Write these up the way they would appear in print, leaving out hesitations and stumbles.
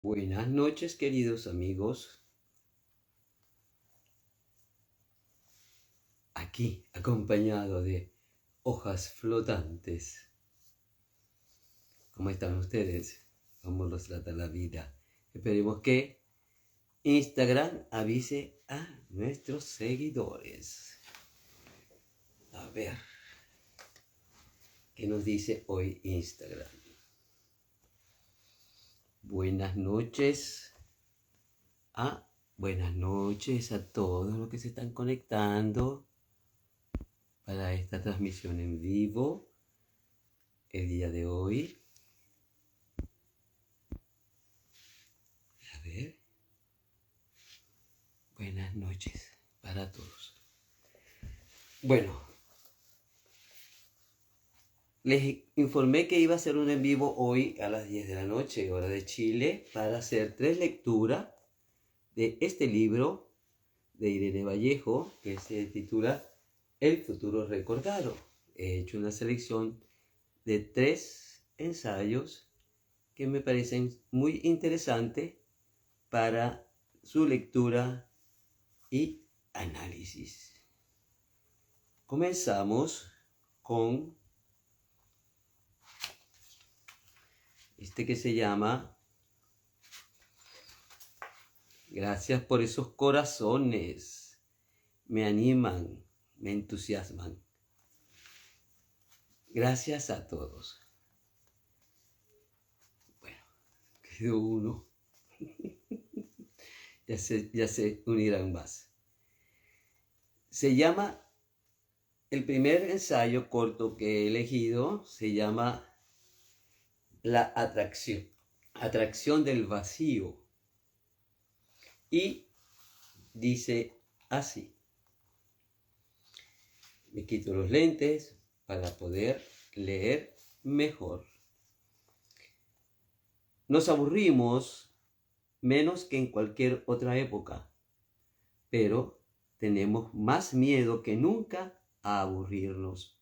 Buenas noches, queridos amigos. Aquí, acompañado de hojas flotantes. ¿Cómo están ustedes? ¿Cómo los trata la vida? Esperemos que Instagram avise a nuestros seguidores. A ver, ¿qué nos dice hoy Instagram? Buenas noches. Buenas noches a todos los que se están conectando para esta transmisión en vivo el día de hoy. A ver. Buenas noches para todos. Bueno, les informé que iba a hacer un en vivo hoy a las 10 de la noche, hora de Chile, para hacer 3 lecturas de este libro de Irene Vallejo, que se titula El futuro recordado. He hecho una selección de 3 ensayos que me parecen muy interesantes para su lectura y análisis. Comenzamos con este que se llama Gracias por esos corazones. Me animan, me entusiasman. Gracias a todos. Bueno, quedó uno. ya se unirán más. Se llama, el primer ensayo corto que he elegido se llama La atracción del vacío. Y dice así. Me quito los lentes para poder leer mejor. Nos aburrimos menos que en cualquier otra época, pero tenemos más miedo que nunca a aburrirnos,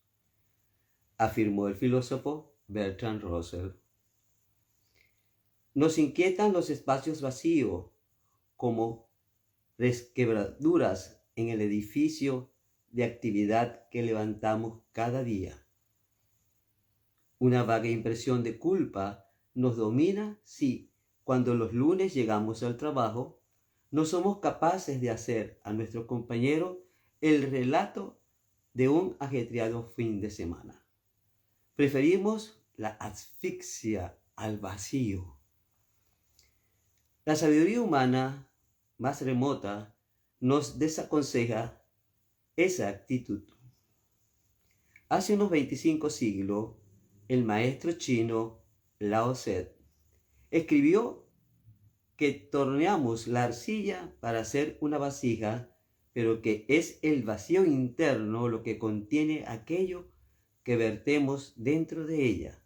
afirmó el filósofo Bertrand Russell. Nos inquietan los espacios vacíos, como resquebraduras en el edificio de actividad que levantamos cada día. Una vaga impresión de culpa nos domina si, cuando los lunes llegamos al trabajo, no somos capaces de hacer a nuestro compañero el relato de un ajetreado fin de semana. Preferimos la asfixia al vacío. La sabiduría humana más remota nos desaconseja esa actitud. Hace unos 25 siglos, el maestro chino Lao Tse escribió que torneamos la arcilla para hacer una vasija, pero que es el vacío interno lo que contiene aquello que vertemos dentro de ella.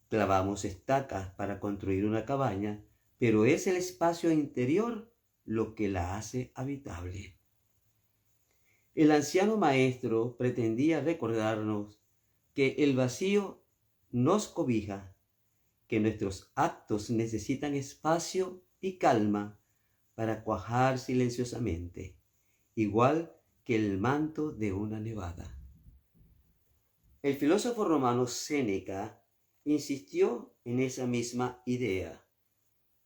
Clavamos estacas para construir una cabaña, pero es el espacio interior lo que la hace habitable. El anciano maestro pretendía recordarnos que el vacío nos cobija, que nuestros actos necesitan espacio y calma para cuajar silenciosamente, igual que el manto de una nevada. El filósofo romano Séneca insistió en esa misma idea.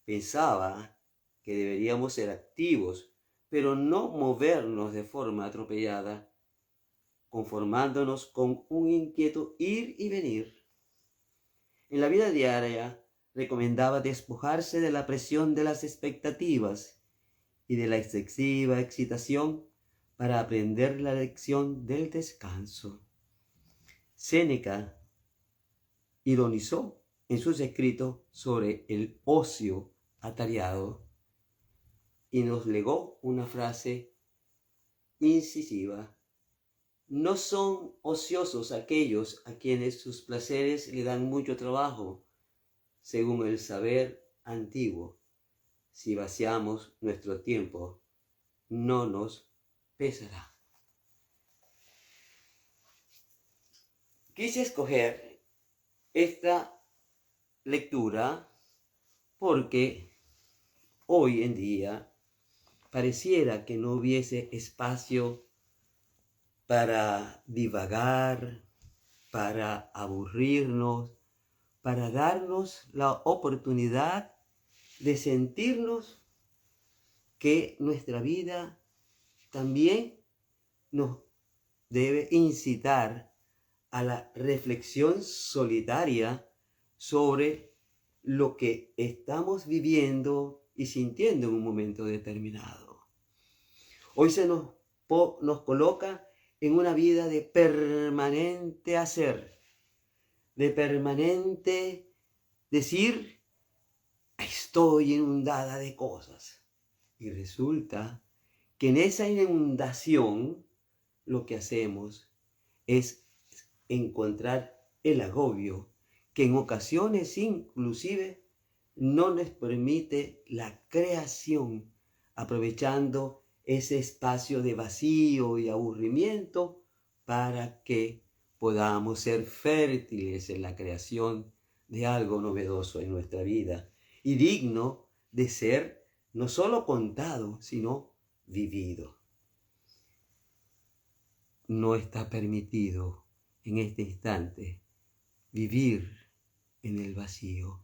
Pensaba que deberíamos ser activos, pero no movernos de forma atropellada, conformándonos con un inquieto ir y venir. En la vida diaria recomendaba despojarse de la presión de las expectativas y de la excesiva excitación para aprender la lección del descanso. Séneca ironizó en sus escritos sobre el ocio atareado y nos legó una frase incisiva. No son ociosos aquellos a quienes sus placeres le dan mucho trabajo, según el saber antiguo. Si vaciamos nuestro tiempo, no nos pesará. Quise escoger esta lectura porque hoy en día pareciera que no hubiese espacio para divagar, para aburrirnos, para darnos la oportunidad de sentirnos que nuestra vida también nos debe incitar a la reflexión solitaria sobre lo que estamos viviendo y sintiendo en un momento determinado. Hoy nos coloca en una vida de permanente hacer, de permanente decir, estoy inundada de cosas. Y resulta que en esa inundación lo que hacemos es encontrar el agobio que en ocasiones inclusive no nos permite la creación, aprovechando ese espacio de vacío y aburrimiento para que podamos ser fértiles en la creación de algo novedoso en nuestra vida y digno de ser no solo contado, sino vivido. No está permitido en este instante vivir en el vacío,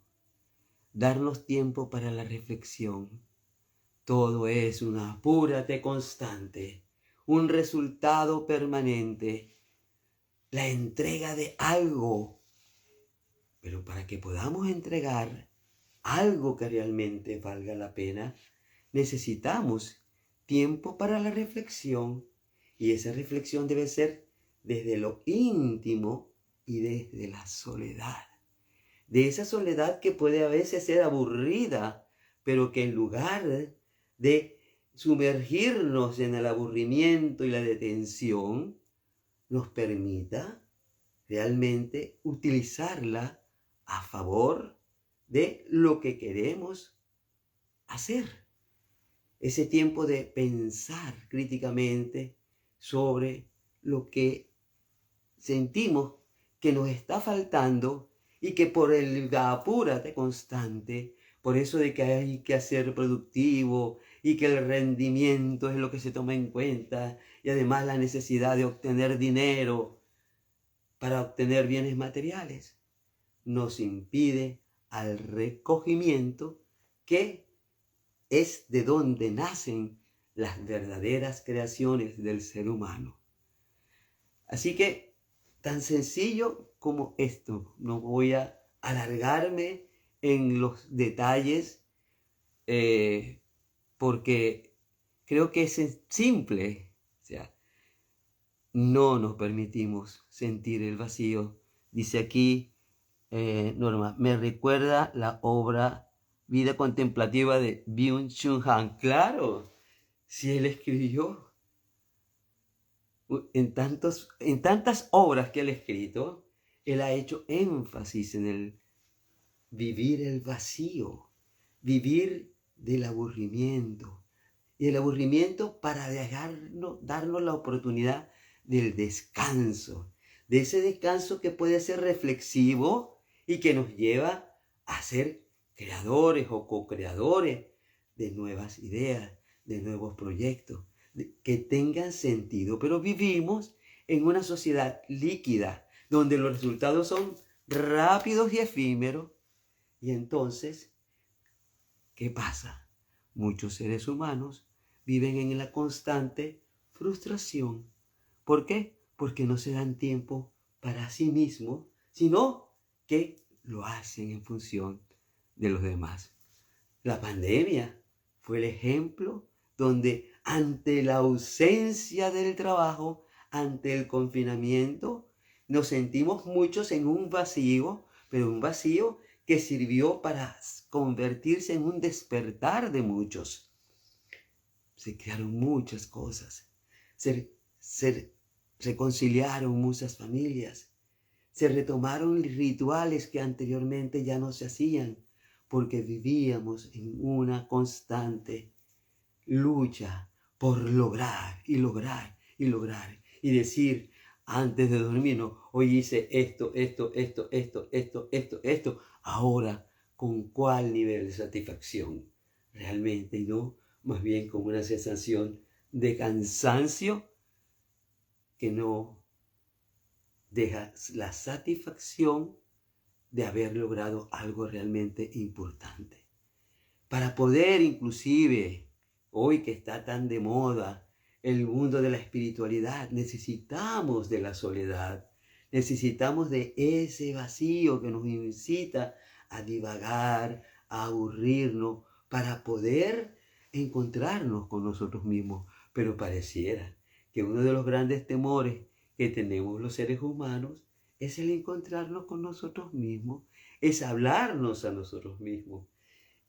darnos tiempo para la reflexión. Todo es una apúrate constante, un resultado permanente, la entrega de algo. Pero para que podamos entregar algo que realmente valga la pena, necesitamos tiempo para la reflexión. Y esa reflexión debe ser desde lo íntimo y desde la soledad. De esa soledad que puede a veces ser aburrida, pero que en lugar de sumergirnos en el aburrimiento y la detención, nos permita realmente utilizarla a favor de lo que queremos hacer. Ese tiempo de pensar críticamente sobre lo que sentimos que nos está faltando y que por el apúrate constante, por eso de que hay que ser productivo y que el rendimiento es lo que se toma en cuenta y además la necesidad de obtener dinero para obtener bienes materiales, nos impide al recogimiento que es de donde nacen las verdaderas creaciones del ser humano. Así que, tan sencillo como esto, no voy a alargarme en los detalles porque creo que es simple. O sea, no nos permitimos sentir el vacío. Dice aquí Norma, me recuerda la obra Vida Contemplativa de Byung-Chul Han. Claro, si él escribió en tantas obras que él ha escrito, él ha hecho énfasis en el vivir el vacío, vivir del aburrimiento. Y el aburrimiento para darnos la oportunidad del descanso, de ese descanso que puede ser reflexivo y que nos lleva a ser creadores o co-creadores de nuevas ideas, de nuevos proyectos, que tengan sentido. Pero vivimos en una sociedad líquida, donde los resultados son rápidos y efímeros. Y entonces, ¿qué pasa? Muchos seres humanos viven en la constante frustración. ¿Por qué? Porque no se dan tiempo para sí mismos, sino que lo hacen en función de los demás. La pandemia fue el ejemplo donde ante la ausencia del trabajo, ante el confinamiento, nos sentimos muchos en un vacío, pero un vacío que sirvió para convertirse en un despertar de muchos. Se crearon muchas cosas, se reconciliaron muchas familias, se retomaron rituales que anteriormente ya no se hacían, porque vivíamos en una constante lucha por lograr y lograr y lograr y decir antes de dormir, no, hoy hice esto, ahora con cuál nivel de satisfacción realmente, no más bien con una sensación de cansancio que no deja la satisfacción de haber logrado algo realmente importante. Para poder inclusive, hoy que está tan de moda el mundo de la espiritualidad, necesitamos de la soledad, necesitamos de ese vacío que nos incita a divagar, a aburrirnos, para poder encontrarnos con nosotros mismos. Pero pareciera que uno de los grandes temores que tenemos los seres humanos es el encontrarnos con nosotros mismos, es hablarnos a nosotros mismos.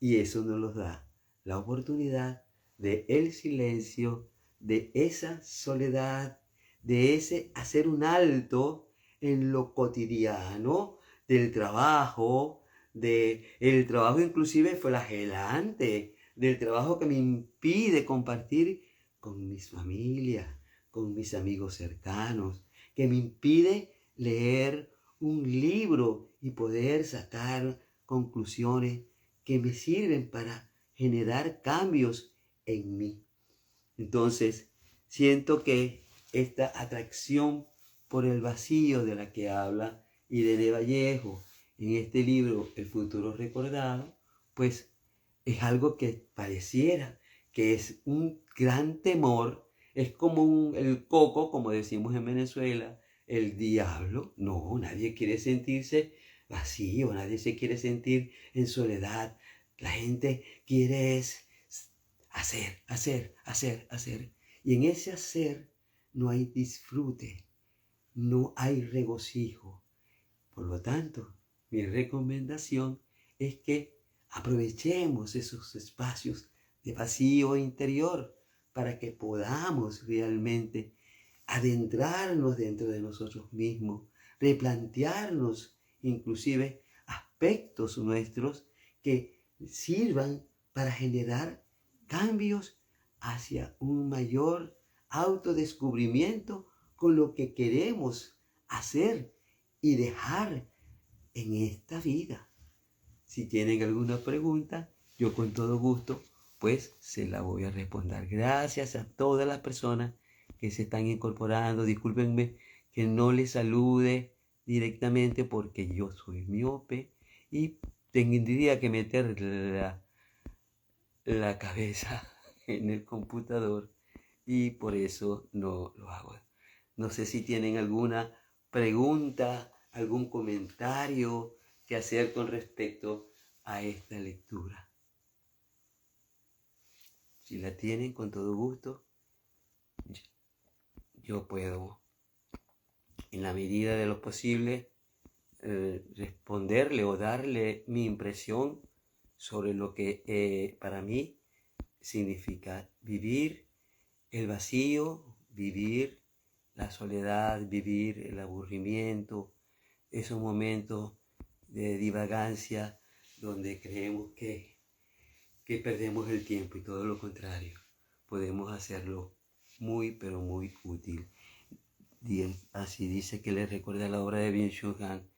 Y eso nos da la oportunidad de el silencio, de esa soledad, de ese hacer un alto en lo cotidiano, del trabajo, el trabajo inclusive flagelante, del trabajo que me impide compartir con mis familias, con mis amigos cercanos, que me impide leer un libro y poder sacar conclusiones que me sirven para generar cambios en mí. Entonces, siento que esta atracción por el vacío de la que habla Irene Vallejo en este libro, El futuro recordado, pues es algo que pareciera que es un gran temor, es como el coco, como decimos en Venezuela, el diablo. No, nadie quiere sentirse vacío, nadie se quiere sentir en soledad. La gente quiere hacer. Y en ese hacer no hay disfrute, no hay regocijo. Por lo tanto, mi recomendación es que aprovechemos esos espacios de vacío interior para que podamos realmente adentrarnos dentro de nosotros mismos, replantearnos inclusive aspectos nuestros que sirvan para generar cambios hacia un mayor autodescubrimiento con lo que queremos hacer y dejar en esta vida. Si tienen alguna pregunta, yo con todo gusto, pues se la voy a responder. Gracias a todas las personas que se están incorporando. Discúlpenme que no les salude directamente porque yo soy miope y tendría que meter la cabeza en el computador y por eso no lo hago. No sé si tienen alguna pregunta, algún comentario que hacer con respecto a esta lectura. Si la tienen, con todo gusto, yo puedo, en la medida de lo posible, responderle o darle mi impresión sobre lo que para mí significa vivir el vacío, vivir la soledad, vivir el aburrimiento, esos momentos de divagancia donde creemos que perdemos el tiempo y todo lo contrario, podemos hacerlo muy pero muy útil. Así dice que le recuerda la obra de Byung-Chul Han.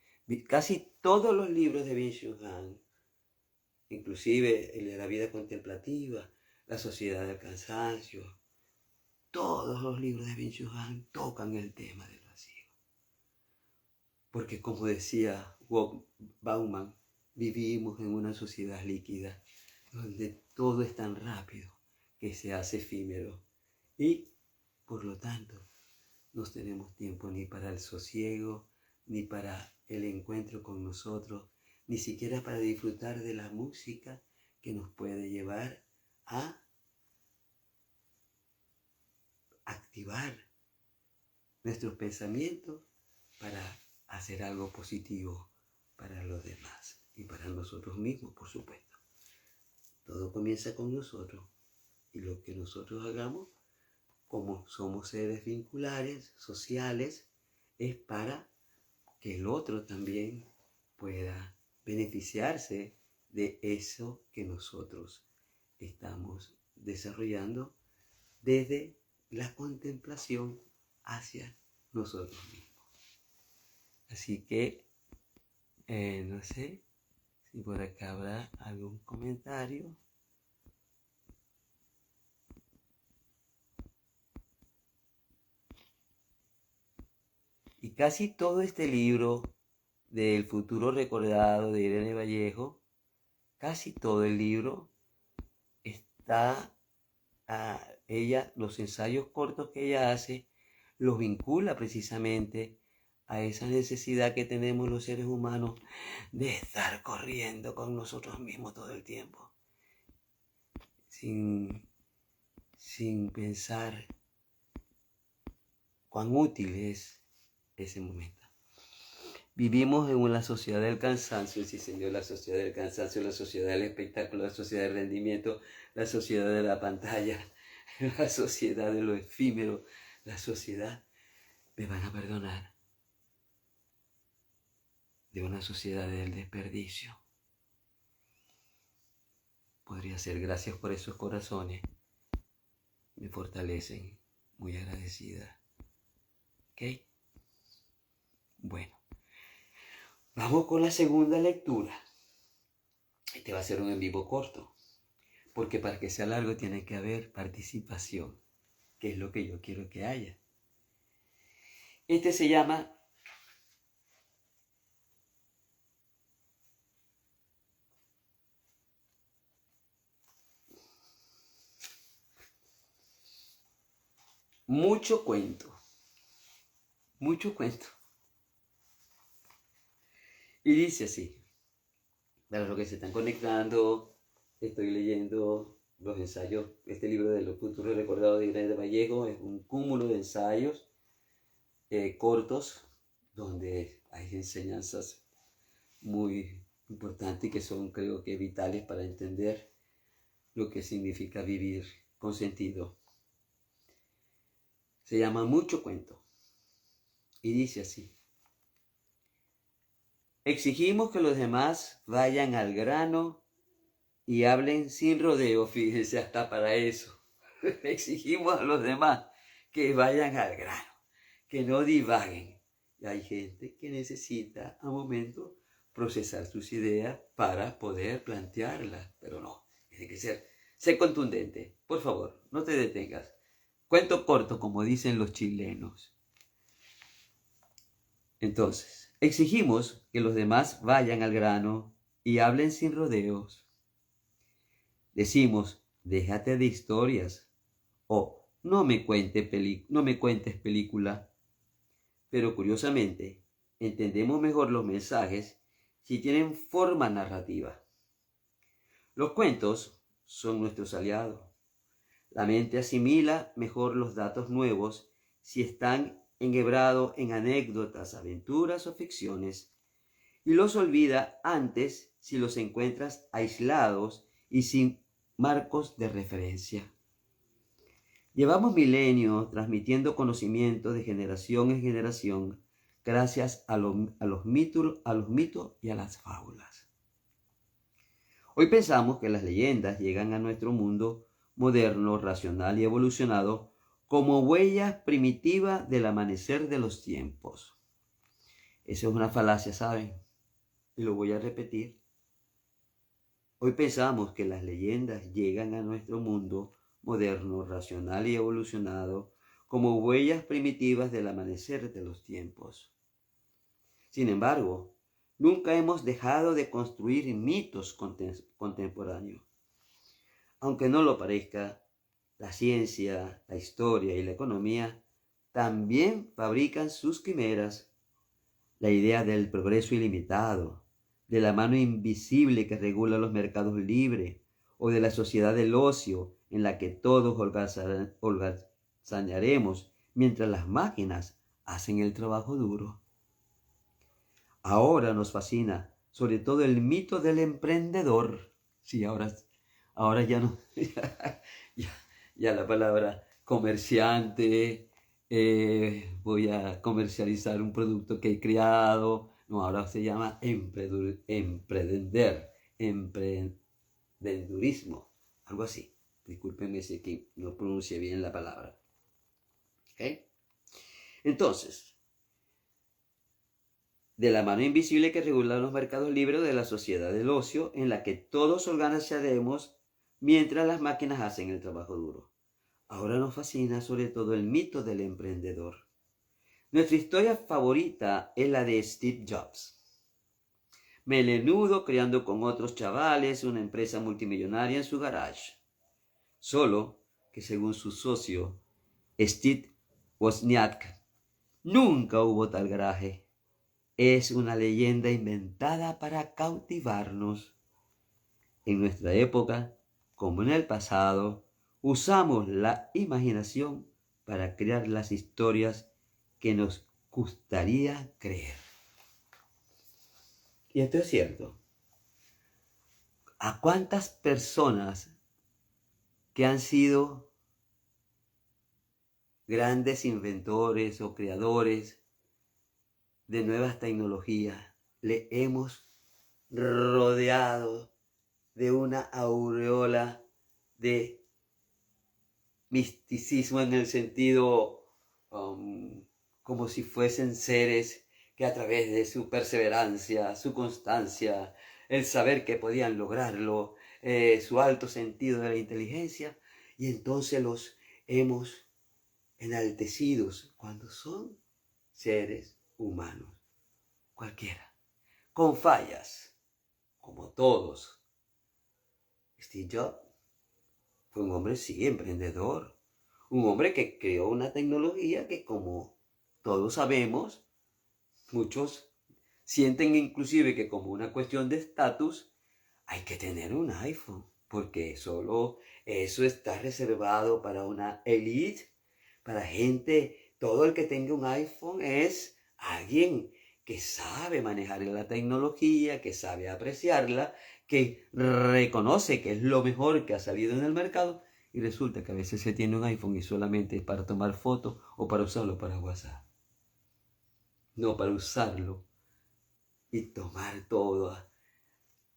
Casi todos los libros de Byung-Chul Han, inclusive el de la vida contemplativa, la sociedad del cansancio, todos los libros de Byung-Chul Han tocan el tema del vacío. Porque como decía Bauman, vivimos en una sociedad líquida donde todo es tan rápido que se hace efímero y por lo tanto no tenemos tiempo ni para el sosiego, ni para el encuentro con nosotros, ni siquiera para disfrutar de la música que nos puede llevar a activar nuestros pensamientos para hacer algo positivo para los demás y para nosotros mismos, por supuesto. Todo comienza con nosotros y lo que nosotros hagamos, como somos seres vinculares, sociales, es para que el otro también pueda beneficiarse de eso que nosotros estamos desarrollando desde la contemplación hacia nosotros mismos. Así que, no sé Y por acá habrá algún comentario. Y casi todo este libro del futuro recordado de Irene Vallejo, casi todo el libro está ella, los ensayos cortos que ella hace, los vincula precisamente a esa necesidad que tenemos los seres humanos de estar corriendo con nosotros mismos todo el tiempo, sin pensar cuán útil es ese momento. Vivimos en una sociedad del cansancio, sí señor, la sociedad del cansancio, la sociedad del espectáculo, la sociedad del rendimiento, la sociedad de la pantalla, la sociedad de lo efímero, la sociedad, me van a perdonar, de una sociedad del desperdicio. Podría ser, gracias por esos corazones, me fortalecen, muy agradecida. ¿Ok? Bueno, vamos con la segunda lectura. Este va a ser un en vivo corto, porque para que sea largo tiene que haber participación, que es lo que yo quiero que haya. Este se llama Mucho cuento. Mucho cuento. Y dice así, para los que se están conectando, estoy leyendo los ensayos, este libro de los futuros recordados de Irene Vallejo es un cúmulo de ensayos cortos, donde hay enseñanzas muy importantes que son, creo que, vitales para entender lo que significa vivir con sentido. Se llama Mucho cuento y dice así: exigimos que los demás vayan al grano y hablen sin rodeo, fíjense, hasta para eso. Exigimos a los demás que vayan al grano, que no divaguen. Y hay gente que necesita a momento procesar sus ideas para poder plantearlas, pero no, tiene que ser contundente. Por favor, no te detengas. Cuento corto, como dicen los chilenos. Entonces, exigimos que los demás vayan al grano y hablen sin rodeos. Decimos, déjate de historias o no me cuentes película. Pero curiosamente, entendemos mejor los mensajes si tienen forma narrativa. Los cuentos son nuestros aliados. La mente asimila mejor los datos nuevos si están enhebrados en anécdotas, aventuras o ficciones, y los olvida antes si los encuentras aislados y sin marcos de referencia. Llevamos milenios transmitiendo conocimiento de generación en generación gracias a los mitos y a las fábulas. Hoy pensamos que las leyendas llegan a nuestro mundo moderno, racional y evolucionado como huellas primitivas del amanecer de los tiempos. Esa es una falacia, ¿saben? Y lo voy a repetir. Hoy pensamos que las leyendas llegan a nuestro mundo moderno, racional y evolucionado como huellas primitivas del amanecer de los tiempos. Sin embargo, nunca hemos dejado de construir mitos contemporáneos. Aunque no lo parezca, la ciencia, la historia y la economía también fabrican sus quimeras. La idea del progreso ilimitado, de la mano invisible que regula los mercados libres, o de la sociedad del ocio en la que todos holgazanearemos mientras las máquinas hacen el trabajo duro. Ahora nos fascina, sobre todo, el mito del emprendedor. Sí, ahora ya no, ya la palabra comerciante, voy a comercializar un producto que he creado. No, ahora se llama emprendedurismo, algo así. Discúlpenme si aquí no pronuncie bien la palabra. ¿Ok? Entonces, de la mano invisible que regula los mercados libres de la sociedad del ocio, en la que todos organizaremos mientras las máquinas hacen el trabajo duro. Ahora nos fascina sobre todo el mito del emprendedor. Nuestra historia favorita es la de Steve Jobs. Melenudo creando con otros chavales una empresa multimillonaria en su garage. Solo que según su socio, Steve Wozniak, nunca hubo tal garaje. Es una leyenda inventada para cautivarnos. En nuestra época, como en el pasado, usamos la imaginación para crear las historias que nos gustaría creer. Y esto es cierto. ¿A cuántas personas que han sido grandes inventores o creadores de nuevas tecnologías le hemos rodeado de una aureola de misticismo en el sentido como si fuesen seres que a través de su perseverancia, su constancia, el saber que podían lograrlo, su alto sentido de la inteligencia, y entonces los hemos enaltecidos cuando son seres humanos, cualquiera, con fallas, como todos. Steve Jobs fue un hombre, sí, emprendedor, un hombre que creó una tecnología que, como todos sabemos, muchos sienten inclusive que como una cuestión de estatus hay que tener un iPhone, porque solo eso está reservado para una élite, para gente. Todo el que tenga un iPhone es alguien que sabe manejar la tecnología, que sabe apreciarla, que reconoce que es lo mejor que ha salido en el mercado, y resulta que a veces se tiene un iPhone y solamente es para tomar fotos o para usarlo para WhatsApp. No para usarlo y tomar todas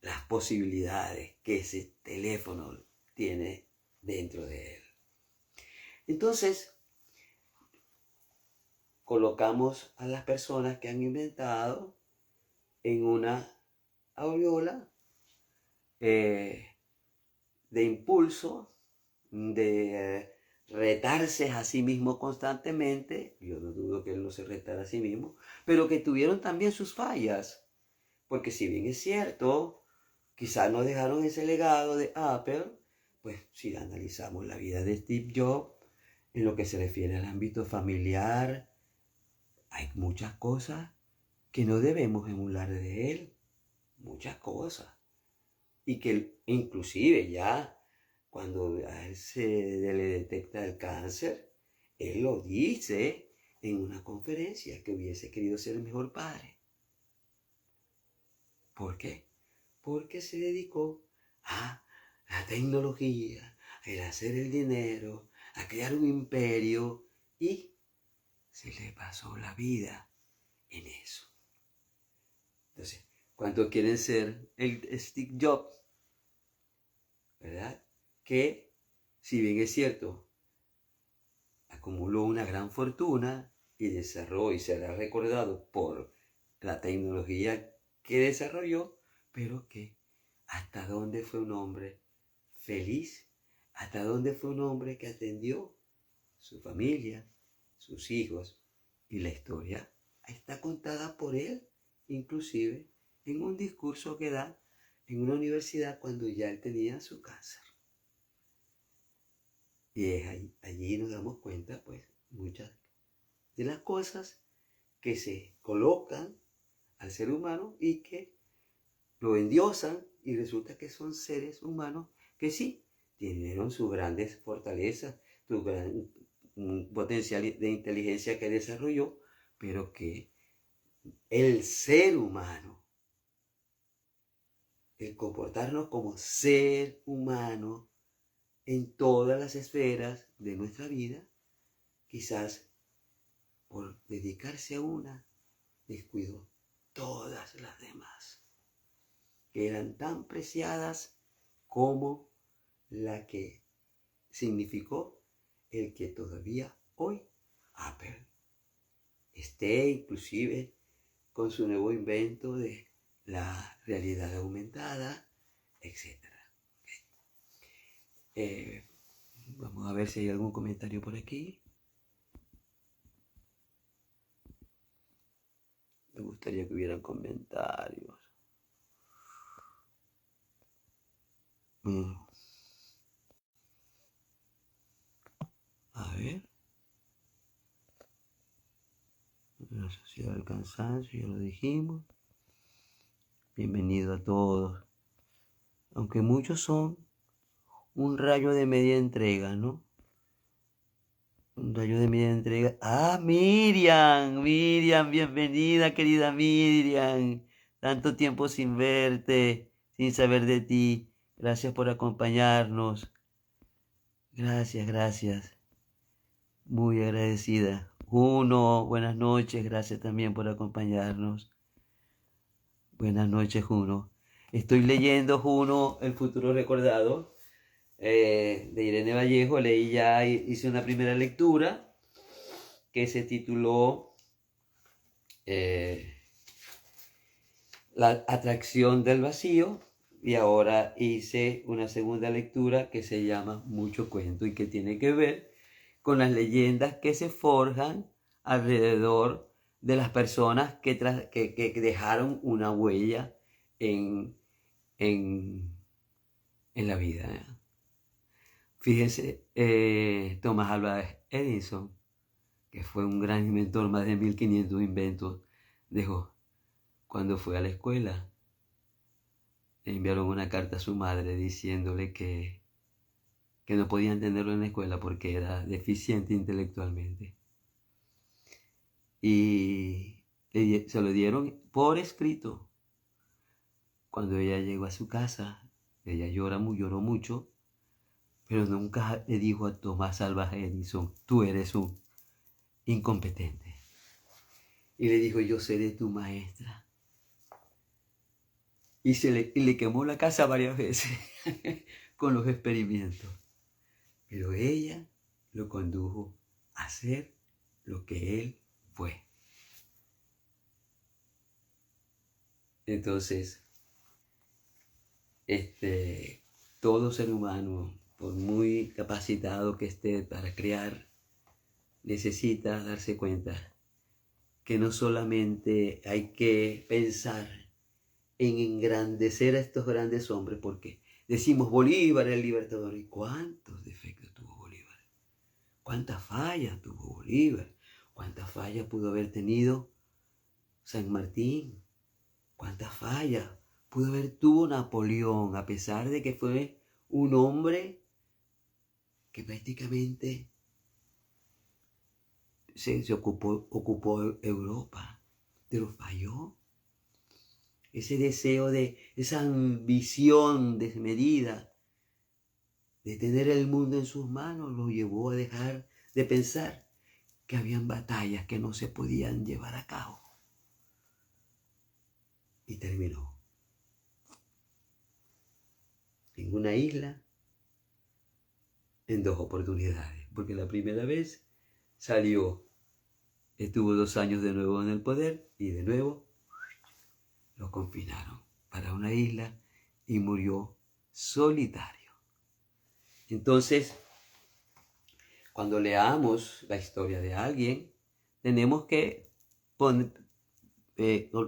las posibilidades que ese teléfono tiene dentro de él. Entonces, colocamos a las personas que han inventado en una aureola de impulso, de retarse a sí mismo constantemente. Yo no dudo que él no se retara a sí mismo, pero que tuvieron también sus fallas. Porque si bien es cierto, quizás nos dejaron ese legado de Apple, pues si analizamos la vida de Steve Jobs, en lo que se refiere al ámbito familiar, hay muchas cosas que no debemos emular de él, muchas cosas. Y que inclusive ya cuando a él se le detecta el cáncer, él lo dice en una conferencia que hubiese querido ser el mejor padre. ¿Por qué? Porque se dedicó a la tecnología, a hacer el dinero, a crear un imperio, y se le pasó la vida en eso. Entonces, ¿cuántos quieren ser el Steve Jobs? ¿Verdad? Que, si bien es cierto, acumuló una gran fortuna y desarrolló y será recordado por la tecnología que desarrolló, pero que hasta dónde fue un hombre feliz, hasta dónde fue un hombre que atendió su familia, sus hijos, y la historia está contada por él, inclusive en un discurso que da en una universidad cuando ya él tenía su cáncer. Y allí nos damos cuenta, pues, muchas de las cosas que se colocan al ser humano y que lo endiosan, y resulta que son seres humanos que sí, tienen sus grandes fortalezas, su gran potencial de inteligencia que desarrolló, pero que el ser humano, el comportarnos como ser humano en todas las esferas de nuestra vida, quizás por dedicarse a una, descuidó todas las demás, que eran tan preciadas como la que significó el que todavía hoy Apple esté inclusive con su nuevo invento de la realidad aumentada, etc. Vamos a ver si hay algún comentario por aquí. Me gustaría que hubieran comentarios. A ver. La sociedad del cansancio, ya lo dijimos. Bienvenido a todos. Aunque muchos son un rayo de media entrega, ¿no? Un rayo de media entrega. Ah, Miriam, bienvenida, querida Miriam. Tanto tiempo sin verte, sin saber de ti. Gracias por acompañarnos. Gracias. Muy agradecida. Juno, buenas noches. Gracias también por acompañarnos. Buenas noches, Juno. Estoy leyendo, Juno, El futuro recordado, de Irene Vallejo. Leí ya, hice una primera lectura que se tituló La atracción del vacío, y ahora hice una segunda lectura que se llama Mucho cuento y que tiene que ver con las leyendas que se forjan alrededor de las personas que dejaron una huella en la vida. Fíjense, Thomas Alva Edison, que fue un gran inventor, más de 1500 inventos dejó. Cuando fue a la escuela, le enviaron una carta a su madre diciéndole que no podía entenderlo en la escuela porque era deficiente intelectualmente. Y se lo dieron por escrito. Cuando ella llegó a su casa, ella lloró mucho, pero nunca le dijo a Tomás Alva Edison: tú eres un incompetente. Y le dijo: yo seré tu maestra. Y le quemó la casa varias veces con los experimentos. Pero ella lo condujo a ser lo que él fue. Entonces, todo ser humano, por muy capacitado que esté para crear, necesita darse cuenta que no solamente hay que pensar en engrandecer a estos grandes hombres, porque decimos Bolívar el libertador. ¿Y cuántos defectos tuvo Bolívar? ¿Cuántas fallas tuvo Bolívar? ¿Cuántas fallas pudo haber tenido San Martín? ¿Cuántas fallas tuvo Napoleón, a pesar de que fue un hombre que prácticamente se ocupó Europa, pero falló? Ese deseo esa ambición desmedida de tener el mundo en sus manos lo llevó a dejar de pensar que habían batallas que no se podían llevar a cabo. Y terminó en una isla en 2 oportunidades, porque la primera vez salió, estuvo 2 años de nuevo en el poder y de nuevo lo confinaron para una isla y murió solitario. Entonces, cuando leamos la historia de alguien, tenemos que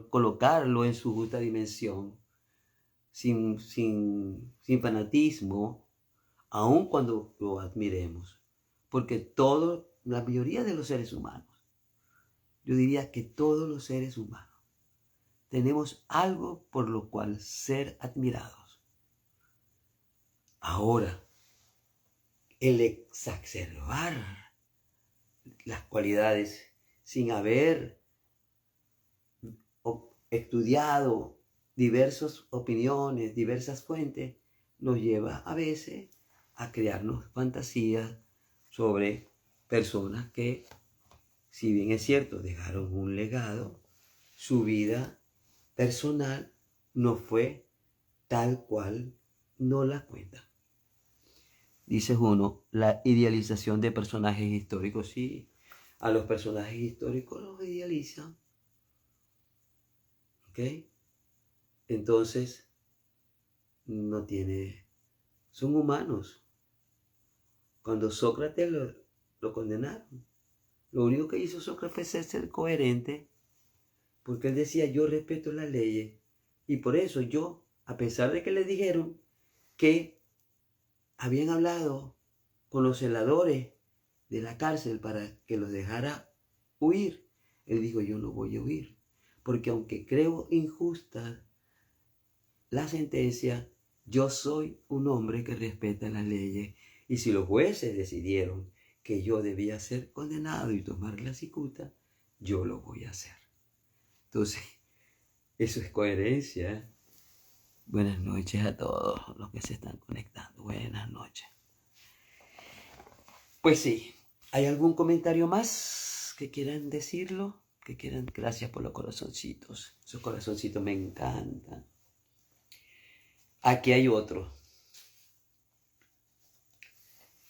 colocarlo en su justa dimensión, sin fanatismo, aun cuando lo admiremos. Porque la mayoría de los seres humanos, yo diría que todos los seres humanos, tenemos algo por lo cual ser admirados. Ahora, el exacerbar las cualidades sin haber estudiado diversas opiniones, diversas fuentes, nos lleva a veces a crearnos fantasías sobre personas que, si bien es cierto, dejaron un legado, su vida personal no fue tal cual no la cuenta. Dice uno, la idealización de personajes históricos. Sí, a los personajes históricos los idealizan. ¿Ok? Entonces, son humanos. Cuando Sócrates lo condenaron, lo único que hizo Sócrates fue ser coherente, porque él decía, yo respeto las leyes, y por eso yo, a pesar de que le dijeron que habían hablado con los celadores de la cárcel para que los dejara huir, él dijo, yo no voy a huir, porque aunque creo injusta la sentencia, yo soy un hombre que respeta las leyes, y si los jueces decidieron que yo debía ser condenado y tomar la cicuta, yo lo voy a hacer. Entonces, eso es coherencia. Buenas noches a todos los que se están conectando. Buenas noches. Pues sí, ¿hay algún comentario más que quieran decirlo? Gracias por los corazoncitos. Esos corazoncitos me encantan. Aquí hay otro.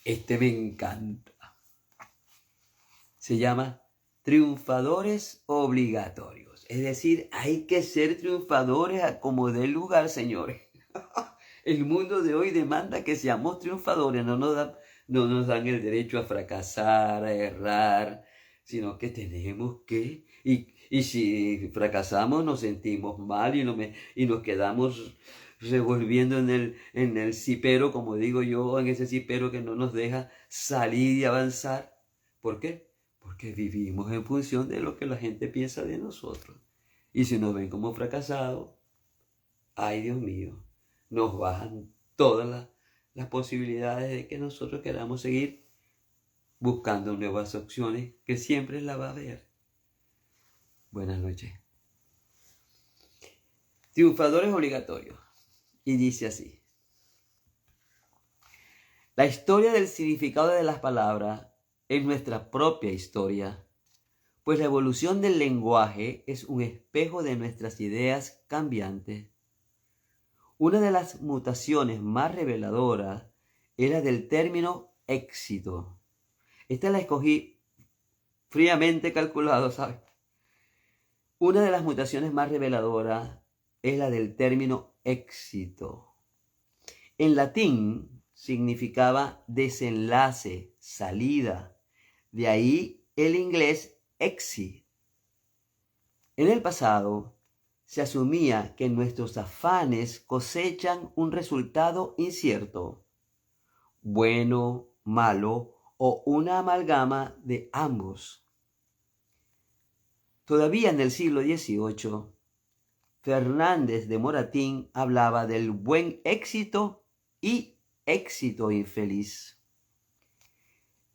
Este me encanta. Se llama triunfadores obligatorios. Es decir, hay que ser triunfadores a como dé lugar, señores. El mundo de hoy demanda que seamos triunfadores. No nos dan el derecho a fracasar, a errar, sino que tenemos que... Y si fracasamos nos sentimos mal y nos quedamos revolviendo en el cipero, como digo yo, en ese cipero que no nos deja salir y avanzar. ¿Por qué? Porque vivimos en función de lo que la gente piensa de nosotros. Y si nos ven como fracasados, ay Dios mío, nos bajan todas las posibilidades de que nosotros queramos seguir buscando nuevas opciones, que siempre la va a haber. Buenas noches. Triunfadores obligatorios. Y dice así. La historia del significado de las palabras es nuestra propia historia, pues la evolución del lenguaje es un espejo de nuestras ideas cambiantes. Una de las mutaciones más reveladoras era del término éxito. Esta la escogí fríamente calculado, ¿sabes? Una de las mutaciones más reveladoras es la del término éxito. En latín significaba desenlace, salida. De ahí el inglés exit. En el pasado se asumía que nuestros afanes cosechan un resultado incierto, bueno, malo o una amalgama de ambos. Todavía en el siglo XVIII, Fernández de Moratín hablaba del buen éxito y éxito infeliz.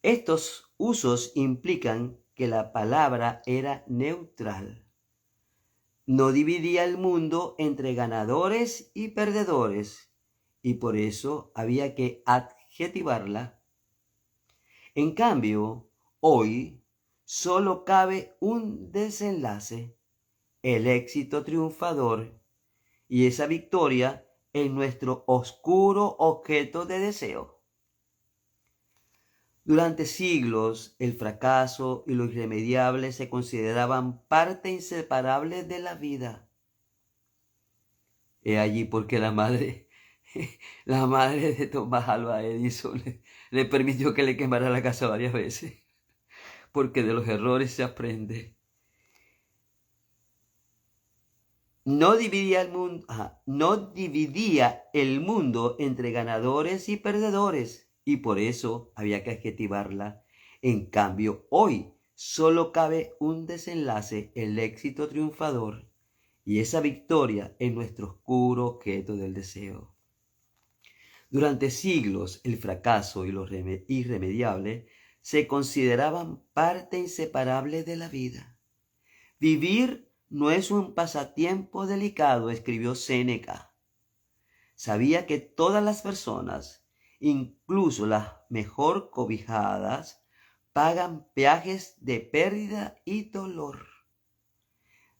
Estos usos implican que la palabra era neutral. No dividía el mundo entre ganadores y perdedores, y por eso había que adjetivarla. En cambio, hoy solo cabe un desenlace, el éxito triunfador, y esa victoria es nuestro oscuro objeto de deseo. Durante siglos, el fracaso y lo irremediable se consideraban parte inseparable de la vida. He allí porque la madre de Thomas Alva Edison le permitió que le quemara la casa varias veces, porque de los errores se aprende. No dividía el mundo entre ganadores y perdedores, y por eso había que adjetivarla. En cambio, hoy solo cabe un desenlace, el éxito triunfador, y esa victoria es nuestro oscuro objeto del deseo. Durante siglos, el fracaso y lo irremediable se consideraban parte inseparable de la vida. Vivir no es un pasatiempo delicado, escribió Séneca. Sabía que todas las personas, incluso las mejor cobijadas, pagan peajes de pérdida y dolor.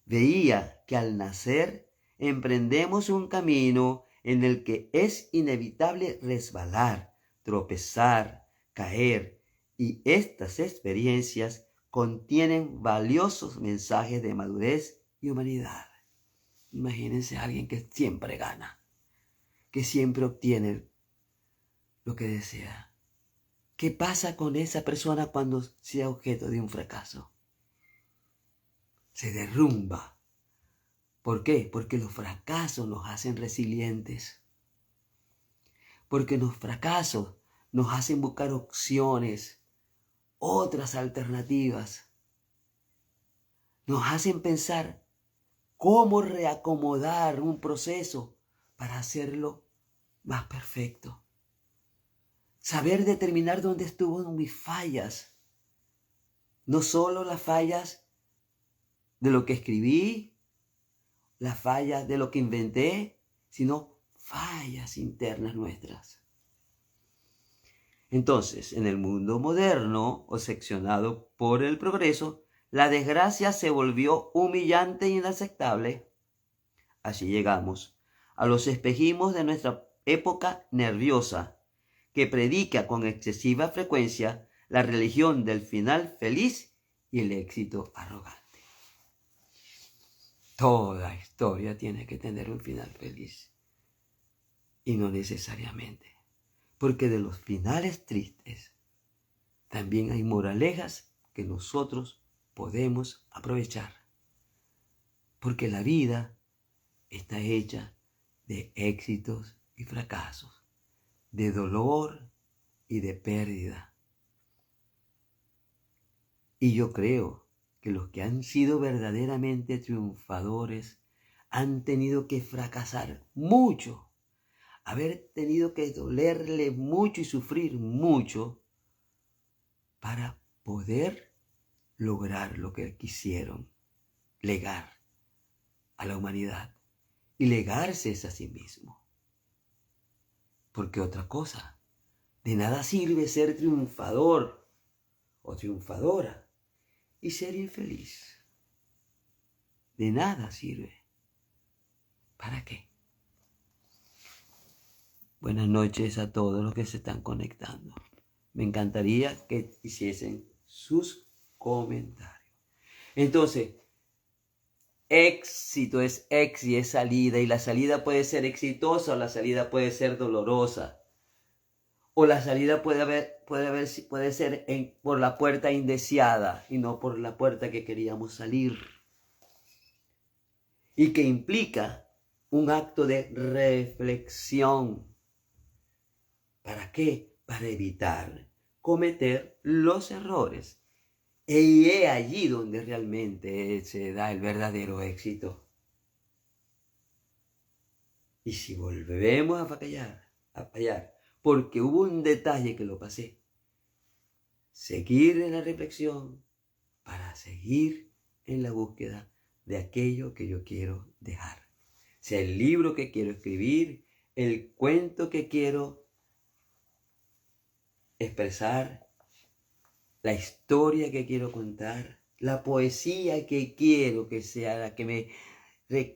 Veía que al nacer emprendemos un camino en el que es inevitable resbalar, tropezar, caer, y estas experiencias contienen valiosos mensajes de madurez y humanidad. Imagínense a alguien que siempre gana, que siempre obtiene lo que desea. ¿Qué pasa con esa persona cuando sea objeto de un fracaso? Se derrumba. ¿Por qué? Porque los fracasos nos hacen resilientes. Porque los fracasos nos hacen buscar opciones, otras alternativas. Nos hacen pensar cómo reacomodar un proceso para hacerlo más perfecto. Saber determinar dónde estuvo mis fallas. No solo las fallas de lo que escribí, las fallas de lo que inventé, sino fallas internas nuestras. Entonces, en el mundo moderno, obsesionado por el progreso, la desgracia se volvió humillante e inaceptable. Así llegamos a los espejismos de nuestra época nerviosa, que predica con excesiva frecuencia la religión del final feliz y el éxito arrogante. Toda historia tiene que tener un final feliz. Y no necesariamente. Porque de los finales tristes también hay moralejas que nosotros podemos aprovechar. Porque la vida está hecha de éxitos y fracasos, de dolor y de pérdida. Y yo creo que los que han sido verdaderamente triunfadores han tenido que fracasar mucho, haber tenido que dolerle mucho y sufrir mucho para poder lograr lo que quisieron, legar a la humanidad y legarse a sí mismo. Porque otra cosa, de nada sirve ser triunfador o triunfadora y ser infeliz. De nada sirve. ¿Para qué? Buenas noches a todos los que se están conectando. Me encantaría que hiciesen sus comentarios. Entonces, éxito es éxito, es salida, y la salida puede ser exitosa o la salida puede ser dolorosa. O la salida puede ser por la puerta indeseada y no por la puerta que queríamos salir. Y que implica un acto de reflexión. ¿Para qué? Para evitar cometer los errores. Y es allí donde realmente se da el verdadero éxito. Y si volvemos a fallar, porque hubo un detalle que lo pasé, seguir en la reflexión para seguir en la búsqueda de aquello que yo quiero dejar. Sea el libro que quiero escribir, el cuento que quiero expresar, la historia que quiero contar, la poesía que quiero que sea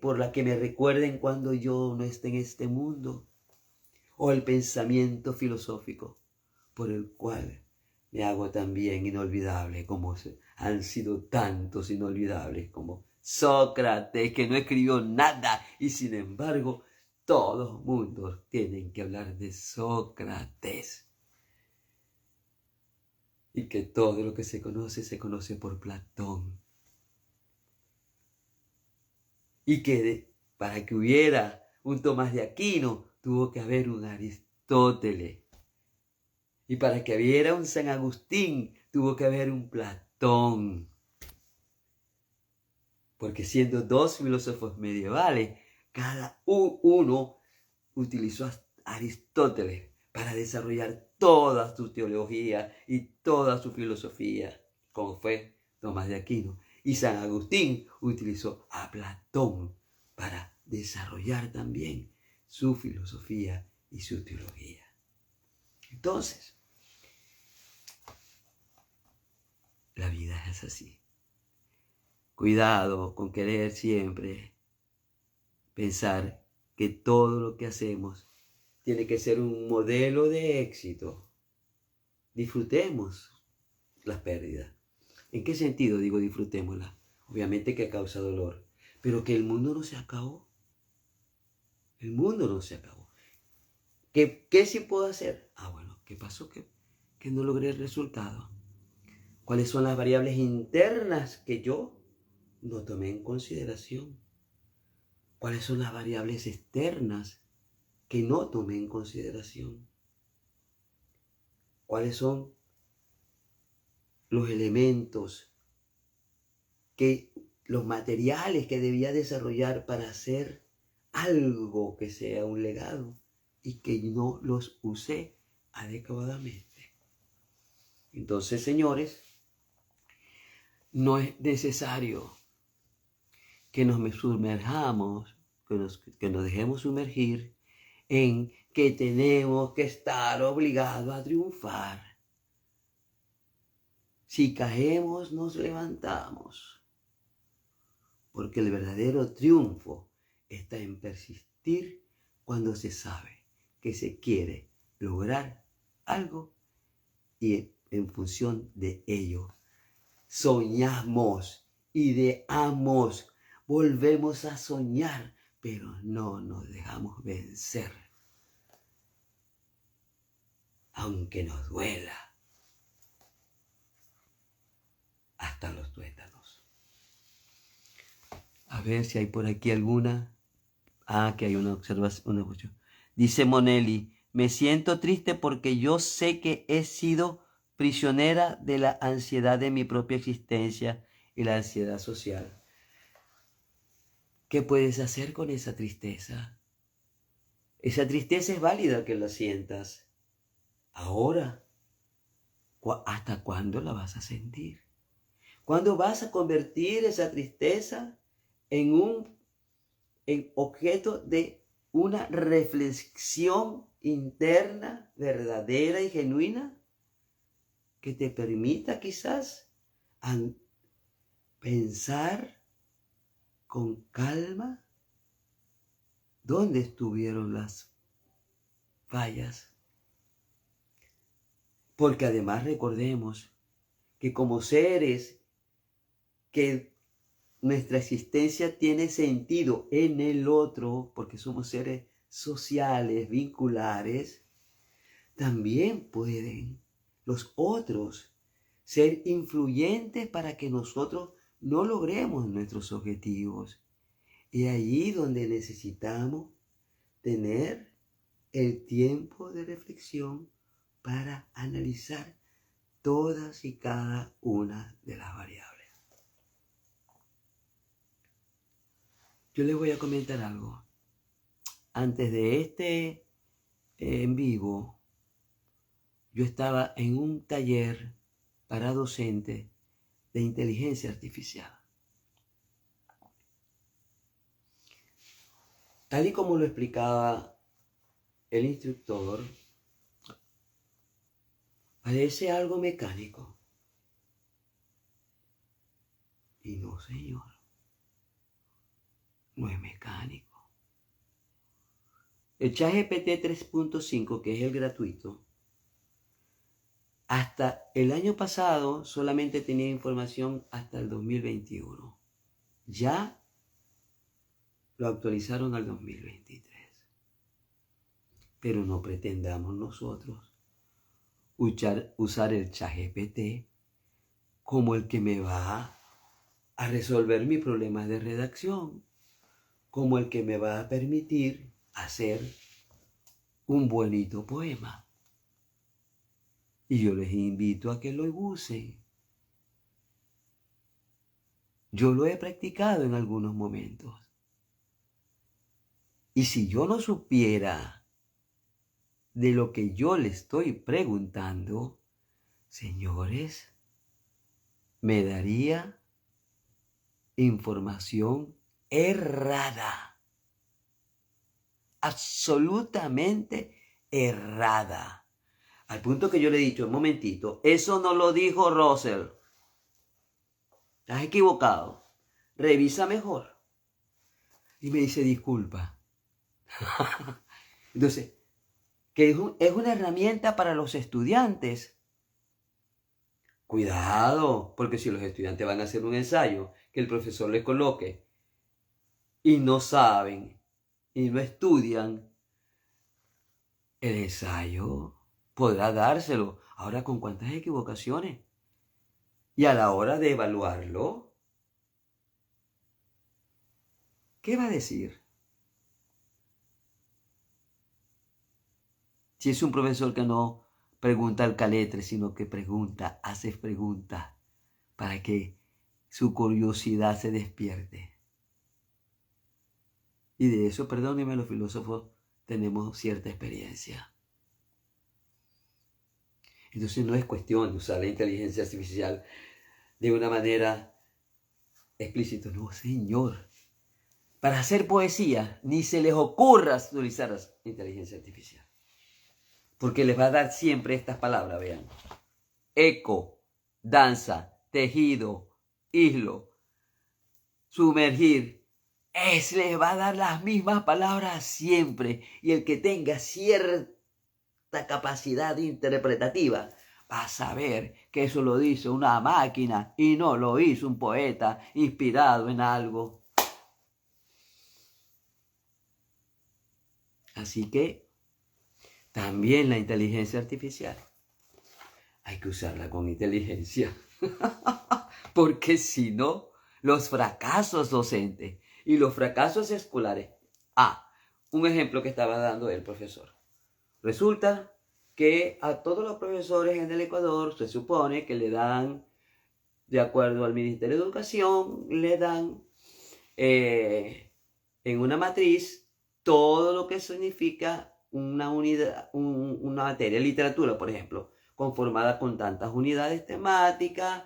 por la que me recuerden cuando yo no esté en este mundo, o el pensamiento filosófico por el cual me hago también inolvidable, como han sido tantos inolvidables como Sócrates, que no escribió nada y sin embargo todo el mundo tienen que hablar de Sócrates. Y que todo lo que se conoce por Platón. Y que para que hubiera un Tomás de Aquino, tuvo que haber un Aristóteles. Y para que hubiera un San Agustín, tuvo que haber un Platón. Porque siendo dos filósofos medievales, cada uno utilizó a Aristóteles para desarrollar toda su teología y toda su filosofía, como fue Tomás de Aquino. Y San Agustín utilizó a Platón para desarrollar también su filosofía y su teología. Entonces, la vida es así. Cuidado con querer siempre pensar que todo lo que hacemos tiene que ser un modelo de éxito. Disfrutemos las pérdidas. ¿En qué sentido digo disfrutémoslas? Obviamente que causa dolor, pero que el mundo no se acabó. El mundo no se acabó. ¿Qué sí puedo hacer? Bueno, ¿qué pasó? Que no logré el resultado. ¿Cuáles son las variables internas que yo no tomé en consideración? ¿Cuáles son las variables externas que no tomé en consideración? ¿Cuáles son los elementos, los materiales que debía desarrollar para hacer algo que sea un legado y que no los usé adecuadamente? Entonces, señores, no es necesario que nos sumerjamos, que nos dejemos sumergir en que tenemos que estar obligados a triunfar. Si caemos, nos levantamos, porque el verdadero triunfo está en persistir cuando se sabe que se quiere lograr algo y en función de ello soñamos, ideamos, volvemos a soñar, pero no nos dejamos vencer, aunque nos duela hasta los tuétanos. A ver si hay por aquí alguna. Que hay una observación. Dice Monelli, me siento triste porque yo sé que he sido prisionera de la ansiedad de mi propia existencia y la ansiedad social. ¿Qué puedes hacer con esa tristeza? Esa tristeza es válida que la sientas. Ahora, ¿hasta cuándo la vas a sentir? ¿Cuándo vas a convertir esa tristeza en objeto de una reflexión interna, verdadera y genuina, que te permita quizás pensar con calma dónde estuvieron las fallas? Porque además recordemos que como seres que nuestra existencia tiene sentido en el otro, porque somos seres sociales, vinculares, también pueden los otros ser influyentes para que nosotros no logremos nuestros objetivos. Y allí donde necesitamos tener el tiempo de reflexión para analizar todas y cada una de las variables. Yo les voy a comentar algo. Antes de este en vivo, yo estaba en un taller para docentes de inteligencia artificial. Tal y como lo explicaba el instructor, parece algo mecánico. Y no, señor, no es mecánico. El ChatGPT 3.5, que es el gratuito, hasta el año pasado solamente tenía información hasta el 2021. Ya lo actualizaron al 2023. Pero no pretendamos nosotros usar el ChatGPT como el que me va a resolver mis problemas de redacción, como el que me va a permitir hacer un bonito poema. Y yo les invito a que lo usen. Yo lo he practicado en algunos momentos. Y si yo no supiera de lo que yo le estoy preguntando, señores, me daría información errada. Absolutamente errada. Al punto que yo le he dicho, un momentito, eso no lo dijo Russell. Estás equivocado. Revisa mejor. Y me dice, disculpa. Entonces, que es una herramienta para los estudiantes. Cuidado, porque si los estudiantes van a hacer un ensayo que el profesor les coloque y no saben y no estudian el ensayo, podrá dárselo. Ahora, ¿con cuántas equivocaciones? Y a la hora de evaluarlo, ¿qué va a decir? Si es un profesor que no pregunta al caletre, sino que pregunta, hace preguntas para que su curiosidad se despierte. Y de eso, perdónenme, los filósofos tenemos cierta experiencia. Entonces no es cuestión de usar la inteligencia artificial de una manera explícita. No, señor. Para hacer poesía, ni se les ocurra utilizar la inteligencia artificial. Porque les va a dar siempre estas palabras, vean. Eco, danza, tejido, hilo, sumergir. Les va a dar las mismas palabras siempre. Y el que tenga cierta capacidad interpretativa va a saber que eso lo dice una máquina y no lo hizo un poeta inspirado en algo. Así que también la inteligencia artificial hay que usarla con inteligencia. Porque si no, los fracasos docentes y los fracasos escolares. Un ejemplo que estaba dando el profesor. Resulta que a todos los profesores en el Ecuador se supone que le dan, de acuerdo al Ministerio de Educación, le dan en una matriz todo lo que significa una unidad, una materia, literatura, por ejemplo, conformada con tantas unidades temáticas,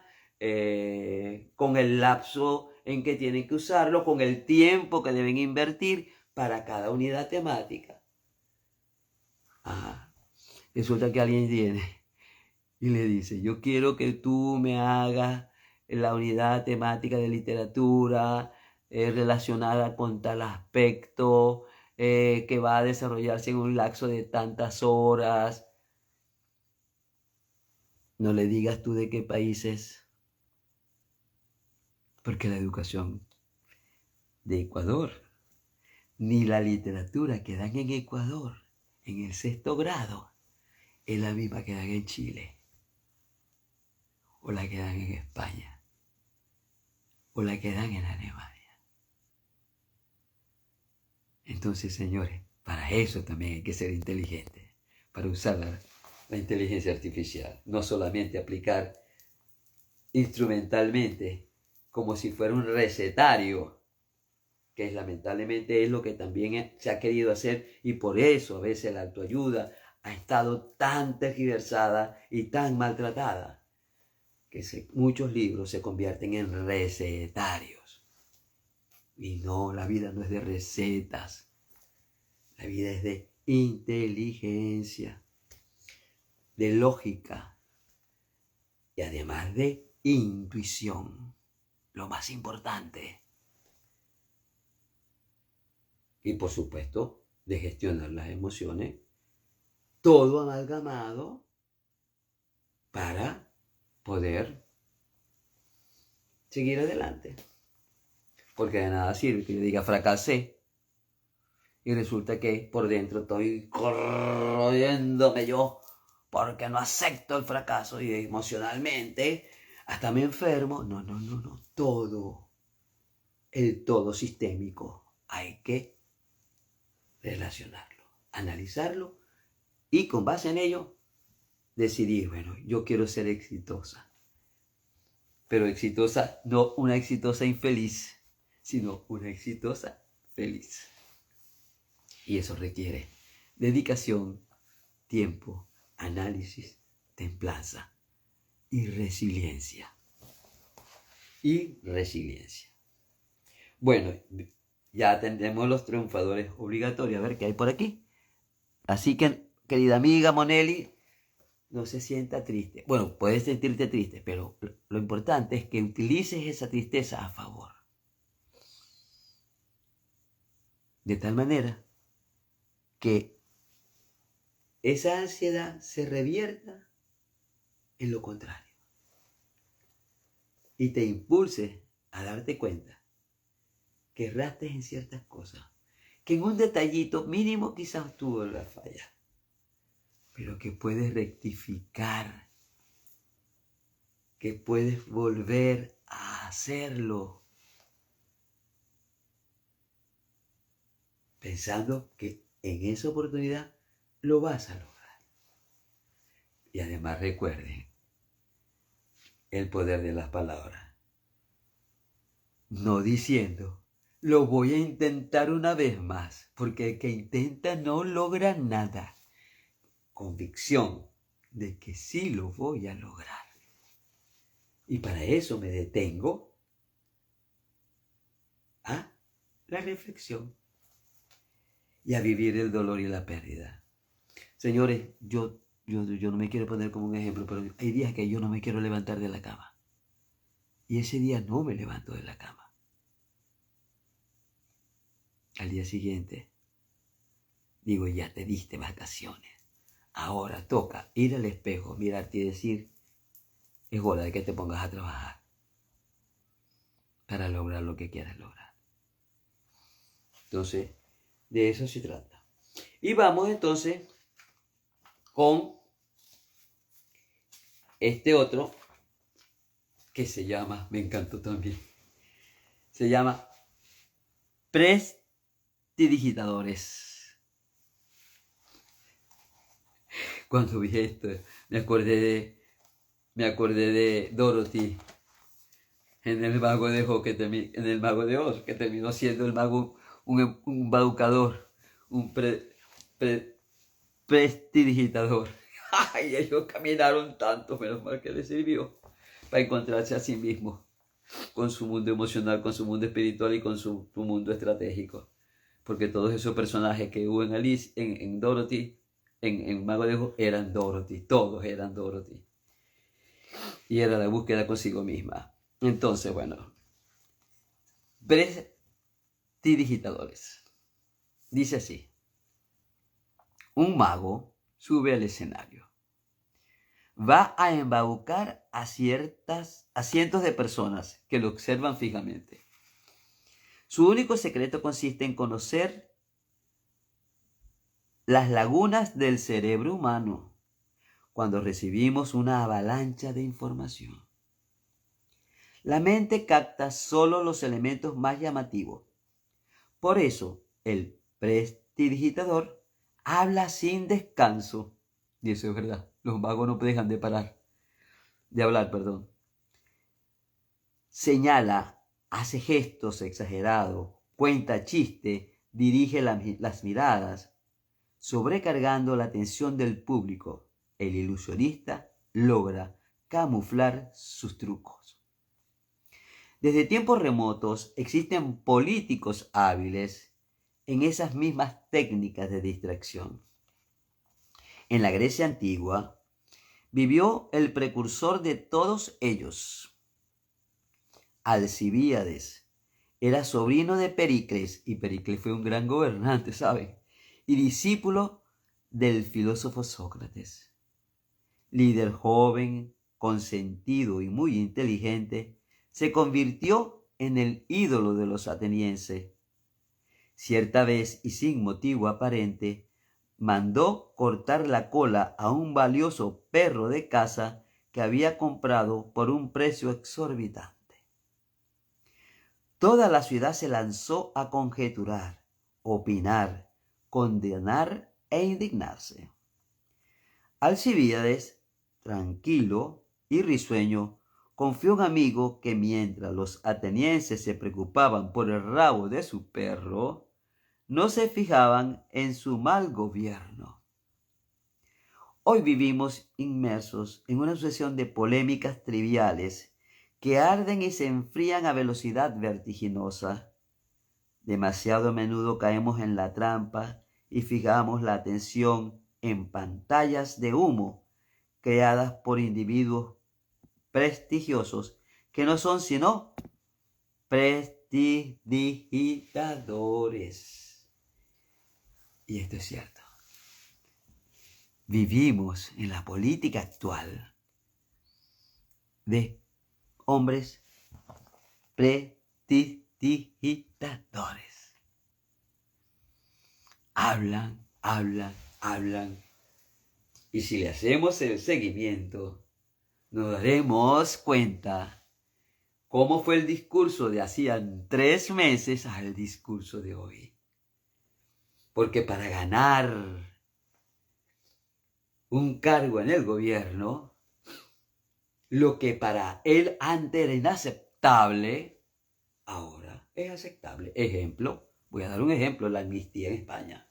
con el lapso en que tienen que usarlo, con el tiempo que deben invertir para cada unidad temática. Resulta que alguien viene y le dice, yo quiero que tú me hagas la unidad temática de literatura relacionada con tal aspecto que va a desarrollarse en un lapso de tantas horas. No le digas tú de qué país es, porque la educación de Ecuador, ni la literatura que dan en Ecuador en el 6º grado, es la misma que dan en Chile, o la que dan en España, o la que dan en Alemania. Entonces, señores, para eso también hay que ser inteligente, para usar la inteligencia artificial, no solamente aplicar instrumentalmente como si fuera un recetario, que lamentablemente es lo que también se ha querido hacer, y por eso a veces la autoayuda ha estado tan tergiversada y tan maltratada, que muchos libros se convierten en recetarios. Y no, la vida no es de recetas, la vida es de inteligencia, de lógica y además de intuición, lo más importante. Y por supuesto, de gestionar las emociones, todo amalgamado para poder seguir adelante. Porque de nada sirve que yo diga fracasé y resulta que por dentro estoy corroyéndome yo porque no acepto el fracaso y emocionalmente hasta me enfermo. No. El todo sistémico hay que relacionarlo, analizarlo y con base en ello decidir, bueno, yo quiero ser exitosa. Pero exitosa, no una exitosa infeliz, sino una exitosa feliz. Y eso requiere dedicación, tiempo, análisis, templanza y resiliencia. Bueno, ya tendremos los triunfadores obligatorios. A ver qué hay por aquí. Así que, querida amiga Monelli, no se sienta triste. Bueno, puedes sentirte triste, pero lo importante es que utilices esa tristeza a favor. De tal manera que esa ansiedad se revierta en lo contrario y te impulse a darte cuenta que erraste en ciertas cosas, que en un detallito mínimo quizás tuvo la falla, pero que puedes rectificar, que puedes volver a hacerlo, pensando que en esa oportunidad lo vas a lograr. Y además recuerden el poder de las palabras. No diciendo, lo voy a intentar una vez más, porque el que intenta no logra nada. Convicción de que sí lo voy a lograr. Y para eso me detengo a la reflexión y a vivir el dolor y la pérdida. Señores, yo no me quiero poner como un ejemplo, pero hay días que yo no me quiero levantar de la cama. Y ese día no me levanto de la cama. Al día siguiente, digo, ya te diste vacaciones. Ahora toca ir al espejo, mirarte y decir, es hora de que te pongas a trabajar para lograr lo que quieras lograr. Entonces, de eso se trata. Y vamos entonces con este otro que se llama, me encantó también, se llama prestidigitadores. Cuando vi esto, me acordé de Dorothy en el Mago de Oz, que terminó siendo el mago un embaucador, un prestidigitador. Ay, ellos caminaron tanto, menos mal que les sirvió para encontrarse a sí mismos, con su mundo emocional, con su mundo espiritual y con su mundo estratégico. Porque todos esos personajes que hubo en Alice, en Dorothy, en Mago de Oz, eran Dorothy, todos eran Dorothy. Y era la búsqueda consigo misma. Entonces, bueno, prestidigitadores. Dice así: un mago sube al escenario. Va a embaucar a cientos de personas que lo observan fijamente. Su único secreto consiste en conocer las lagunas del cerebro humano cuando recibimos una avalancha de información. La mente capta solo los elementos más llamativos. Por eso, el prestidigitador habla sin descanso. Y eso es verdad. Los magos no dejan de hablar. Señala, hace gestos exagerados, cuenta chiste, dirige las miradas, sobrecargando la atención del público. El ilusionista logra camuflar sus trucos. Desde tiempos remotos existen políticos hábiles en esas mismas técnicas de distracción. En la Grecia antigua vivió el precursor de todos ellos. Alcibíades era sobrino de Pericles, y Pericles fue un gran gobernante, ¿saben? Y discípulo del filósofo Sócrates. Líder joven, consentido y muy inteligente, se convirtió en el ídolo de los atenienses. Cierta vez, y sin motivo aparente, mandó cortar la cola a un valioso perro de caza que había comprado por un precio exorbitante. Toda la ciudad se lanzó a conjeturar, opinar, condenar e indignarse. Alcibíades, tranquilo y risueño, confió a un amigo que mientras los atenienses se preocupaban por el rabo de su perro, no se fijaban en su mal gobierno. Hoy vivimos inmersos en una sucesión de polémicas triviales que arden y se enfrían a velocidad vertiginosa. Demasiado a menudo caemos en la trampa y fijamos la atención en pantallas de humo creadas por individuos prestigiosos que no son sino prestidigitadores. Y esto es cierto. Vivimos en la política actual de hombres prestidigitadores. hablan, hablan, hablan. Y si le hacemos el seguimiento, nos daremos cuenta cómo fue el discurso de hacían 3 meses al discurso de hoy. Porque para ganar un cargo en el gobierno, lo que para él antes era inaceptable, ahora es aceptable. Ejemplo, voy a dar un ejemplo, la amnistía en España.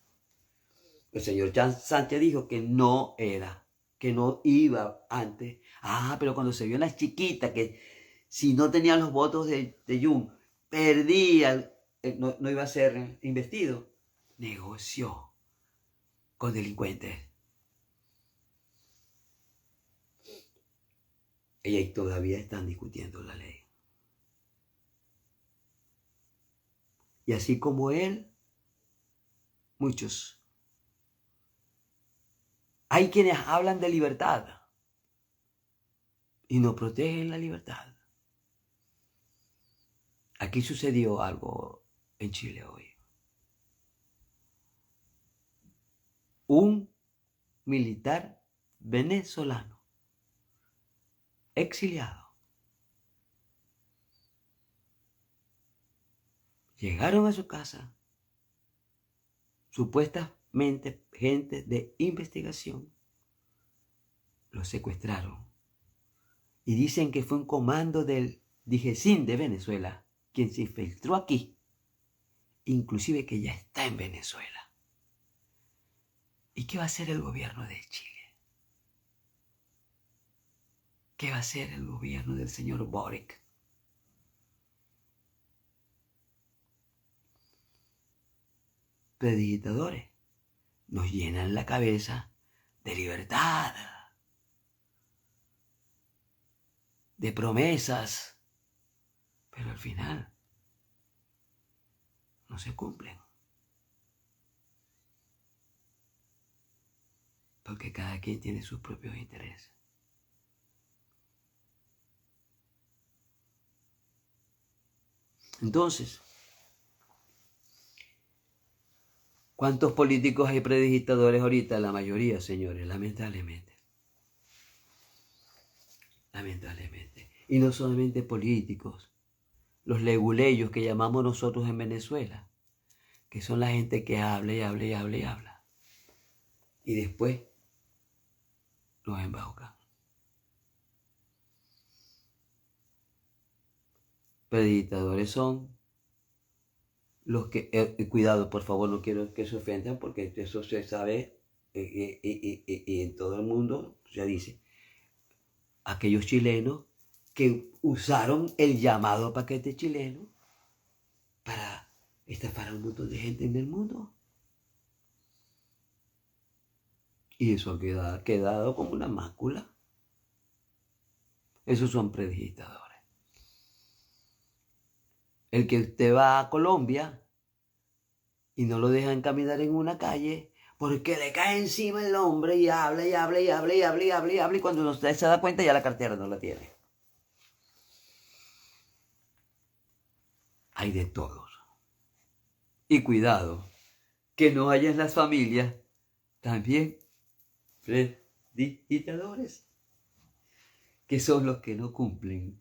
El señor Sánchez dijo que no era, que no iba antes. Pero cuando se vio en las chiquitas, que si no tenían los votos de Jun, perdía, no iba a ser investido. Negoció con delincuentes. Y todavía están discutiendo la ley. Y así como él, muchos. Hay quienes hablan de libertad y no protegen la libertad. Aquí sucedió algo en Chile hoy. Un militar venezolano exiliado. Llegaron a su casa supuestamente gente de investigación. Los secuestraron. Y dicen que fue un comando del DIGESIN de Venezuela quien se infiltró aquí. Inclusive que ya está en Venezuela. ¿Y qué va a hacer el gobierno de Chile? ¿Qué va a hacer el gobierno del señor Boric? Prestidigitadores nos llenan la cabeza de libertad, de promesas, pero al final no se cumplen. Porque cada quien tiene sus propios intereses. Entonces, ¿cuántos políticos hay prestidigitadores ahorita? La mayoría, señores, lamentablemente. Lamentablemente. Y no solamente políticos, los leguleyos que llamamos nosotros en Venezuela, que son la gente que habla y habla y habla y habla. Y después los embaucan. Prestidigitadores son los que, cuidado, por favor, no quiero que se ofendan porque eso se sabe y en todo el mundo se dice. Aquellos chilenos que usaron el llamado paquete chileno para estafar a un montón de gente en el mundo. Y eso ha quedado como una mácula. Esos son prestidigitadores. El que usted va a Colombia y no lo dejan caminar en una calle porque le cae encima el hombre y habla y habla y habla y habla y habla y habla y cuando usted se da cuenta ya la cartera no la tiene. Hay de todos. Y cuidado, que no haya en las familias también prestidigitadores, que son los que no cumplen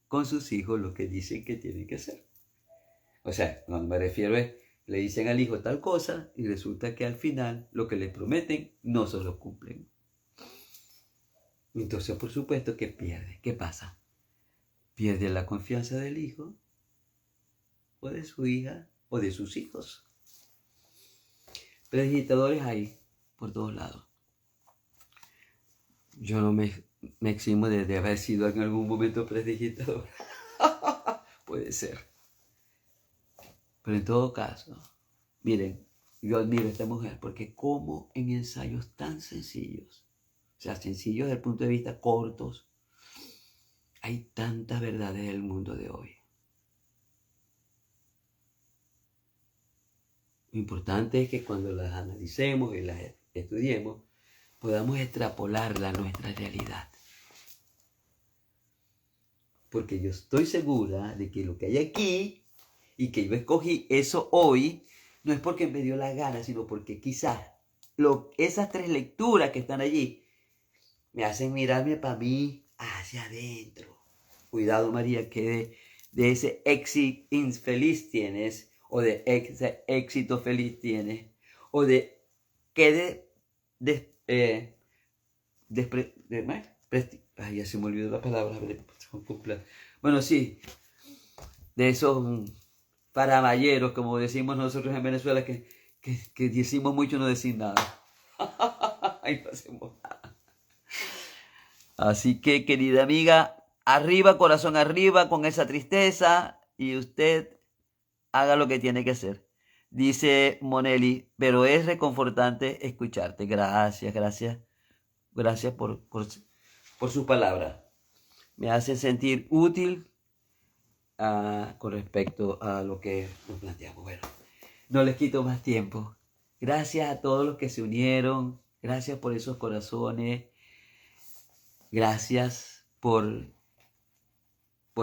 con sus hijos lo que dicen que tienen que hacer. O sea, cuando me refiero es, le dicen al hijo tal cosa y resulta que al final lo que le prometen no se lo cumplen. Entonces, por supuesto que pierde. ¿Qué pasa? Pierde la confianza del hijo o de su hija o de sus hijos. Prestidigitadores hay por todos lados. Yo no me eximo de haber sido en algún momento prestidigitador. Puede ser. Pero en todo caso, miren, yo admiro a esta mujer porque como en ensayos tan sencillos, o sea, sencillos desde el punto de vista cortos, hay tantas verdades del mundo de hoy. Lo importante es que cuando las analicemos y las estudiemos, podamos extrapolarla a nuestra realidad. Porque yo estoy segura de que lo que hay aquí y que yo escogí eso hoy, no es porque me dio la gana, sino porque quizás esas 3 lecturas que están allí me hacen mirarme para mí hacia adentro. Cuidado, María, que de ese éxito infeliz tienes, o de ese éxito feliz tienes, o de que ay, ya se me olvidó la palabra. Bueno, sí, de esos paraballeros, como decimos nosotros en Venezuela, que decimos mucho no decir nada. Ay, no hacemos nada. Así que, querida amiga, arriba, corazón arriba con esa tristeza y usted haga lo que tiene que hacer. Dice Monelli, pero es reconfortante escucharte. Gracias, gracias. Gracias por su palabra. Me hace sentir útil con respecto a lo que nos planteamos. Bueno, no les quito más tiempo. Gracias a todos los que se unieron. Gracias por esos corazones. Gracias por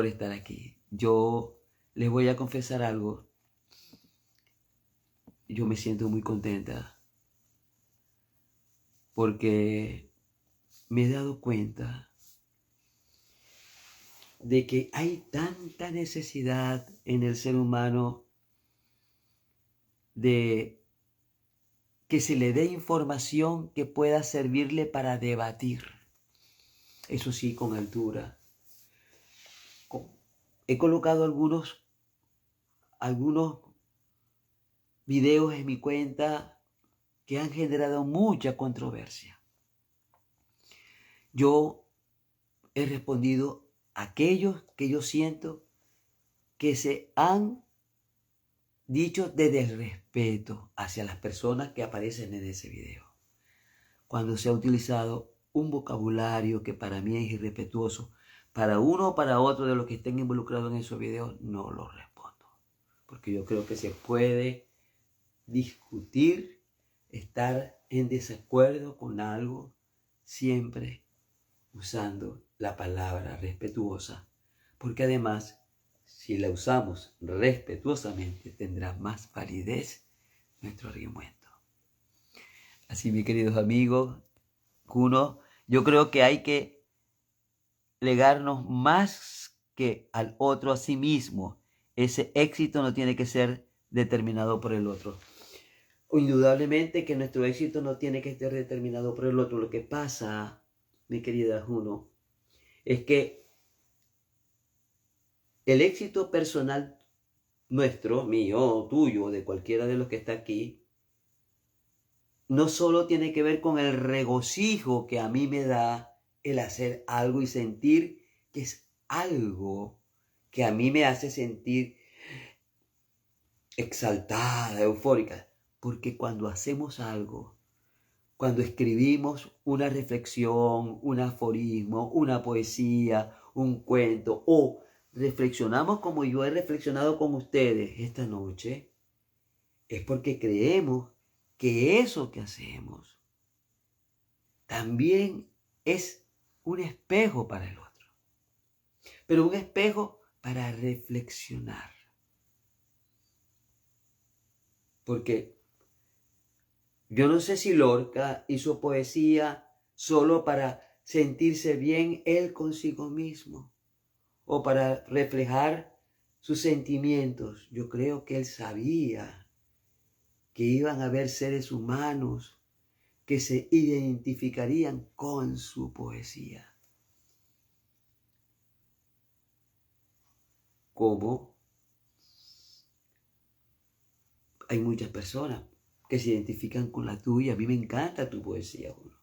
estar aquí. Yo les voy a confesar algo. Yo me siento muy contenta porque me he dado cuenta de que hay tanta necesidad en el ser humano de que se le dé información que pueda servirle para debatir. Eso sí, con altura. He colocado algunos videos en mi cuenta que han generado mucha controversia. Yo he respondido a aquellos que yo siento que se han dicho desde el respeto hacia las personas que aparecen en ese video. Cuando se ha utilizado un vocabulario que para mí es irrespetuoso, para uno o para otro de los que estén involucrados en esos videos, no lo respondo. Porque yo creo que se puede discutir, estar en desacuerdo con algo, siempre usando la palabra respetuosa. Porque además, si la usamos respetuosamente, tendrá más validez nuestro argumento. Así, mis queridos amigos, Kuno, yo creo que hay que legarnos más que al otro a sí mismo. Ese éxito no tiene que ser determinado por el otro. Indudablemente que nuestro éxito no tiene que ser determinado por el otro. Lo que pasa, mi querida Juno, es que el éxito personal nuestro, mío, tuyo, de cualquiera de los que está aquí, no solo tiene que ver con el regocijo que a mí me da el hacer algo y sentir que es algo que a mí me hace sentir exaltada, eufórica. Porque cuando hacemos algo, cuando escribimos una reflexión, un aforismo, una poesía, un cuento, o reflexionamos como yo he reflexionado con ustedes esta noche, es porque creemos que eso que hacemos también es un espejo para el otro, pero un espejo para reflexionar. Porque yo no sé si Lorca hizo poesía solo para sentirse bien él consigo mismo o para reflejar sus sentimientos. Yo creo que él sabía que iban a haber seres humanos que se identificarían con su poesía. Como hay muchas personas que se identifican con la tuya. A mí me encanta tu poesía, Juno.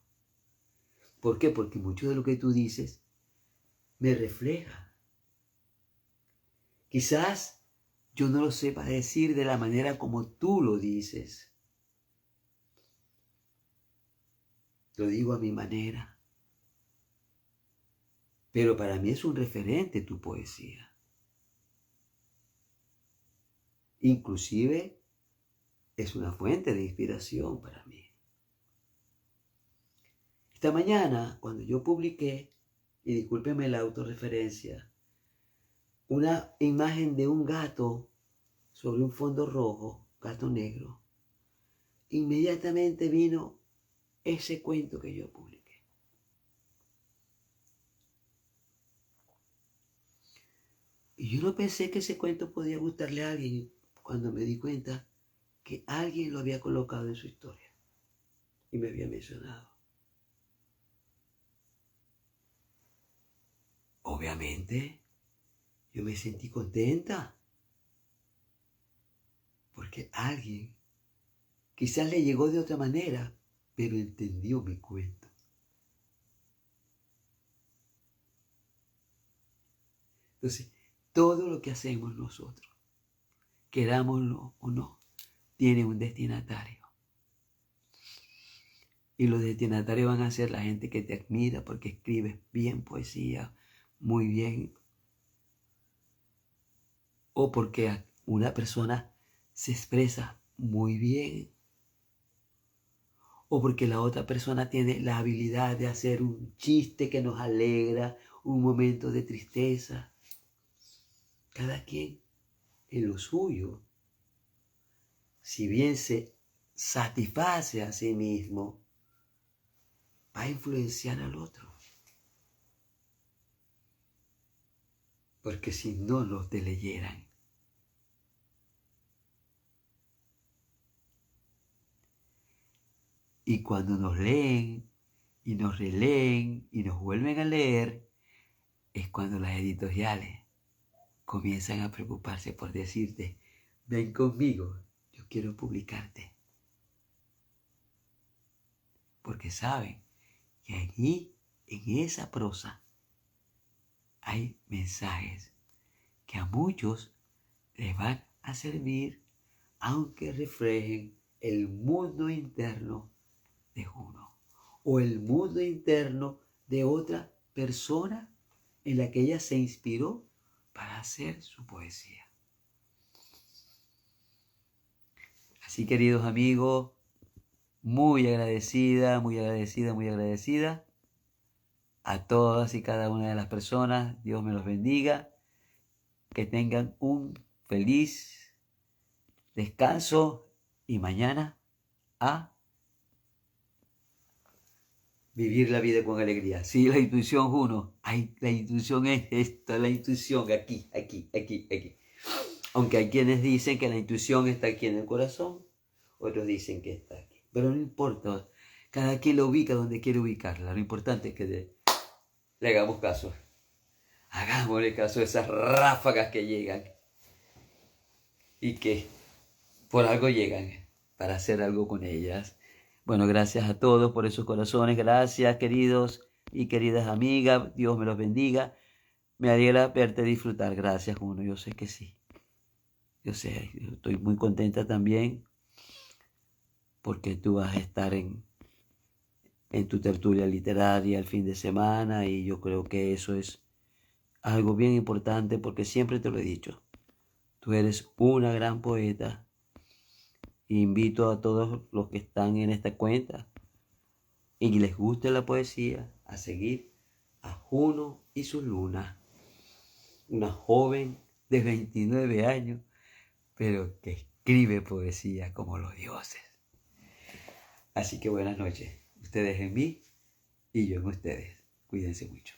¿Por qué? Porque mucho de lo que tú dices me refleja. Quizás yo no lo sepa decir de la manera como tú lo dices. Lo digo a mi manera. Pero para mí es un referente tu poesía. Inclusive es una fuente de inspiración para mí. Esta mañana, cuando yo publiqué, y discúlpeme la autorreferencia, una imagen de un gato sobre un fondo rojo, Gato Negro, inmediatamente vino ese cuento que yo publiqué. Y yo no pensé que ese cuento podía gustarle a alguien cuando me di cuenta que alguien lo había colocado en su historia y me había mencionado. Obviamente, yo me sentí contenta porque alguien quizás le llegó de otra manera, pero entendió mi cuento. Entonces, todo lo que hacemos nosotros, querámoslo o no, tiene un destinatario. Y los destinatarios van a ser la gente que te admira porque escribes bien poesía, muy bien. O porque una persona se expresa muy bien. O porque la otra persona tiene la habilidad de hacer un chiste que nos alegra, un momento de tristeza. Cada quien en lo suyo, si bien se satisface a sí mismo, va a influenciar al otro. Porque si no los te leyeran. Y cuando nos leen y nos releen y nos vuelven a leer, es cuando las editoriales comienzan a preocuparse por decirte, ven conmigo, yo quiero publicarte. Porque saben que allí, en esa prosa, hay mensajes que a muchos les van a servir, aunque reflejen el mundo interno de uno o el mundo interno de otra persona en la que ella se inspiró para hacer su poesía. Así, queridos amigos, muy agradecida a todas y cada una de las personas. Dios me los bendiga. Que tengan un feliz descanso y mañana a vivir la vida con alegría. Sí, la intuición, Juno. Ay, la intuición es esto, la intuición aquí. Aunque hay quienes dicen que la intuición está aquí en el corazón, otros dicen que está aquí. Pero no importa, cada quien la ubica donde quiere ubicarla. Lo importante es que le hagamos caso. Hagámosle caso a esas ráfagas que llegan y que por algo llegan para hacer algo con ellas. Bueno, gracias a todos por esos corazones. Gracias, queridos y queridas amigas. Dios me los bendiga. Me alegra verte disfrutar. Gracias, Juno. Yo sé que sí. Yo sé, estoy muy contenta también porque tú vas a estar en tu tertulia literaria el fin de semana y yo creo que eso es algo bien importante porque siempre te lo he dicho. Tú eres una gran poeta. Invito a todos los que están en esta cuenta y les guste la poesía a seguir a Juno y sus lunas. Una joven de 29 años, pero que escribe poesía como los dioses. Así que buenas noches. Ustedes en mí y yo en ustedes. Cuídense mucho.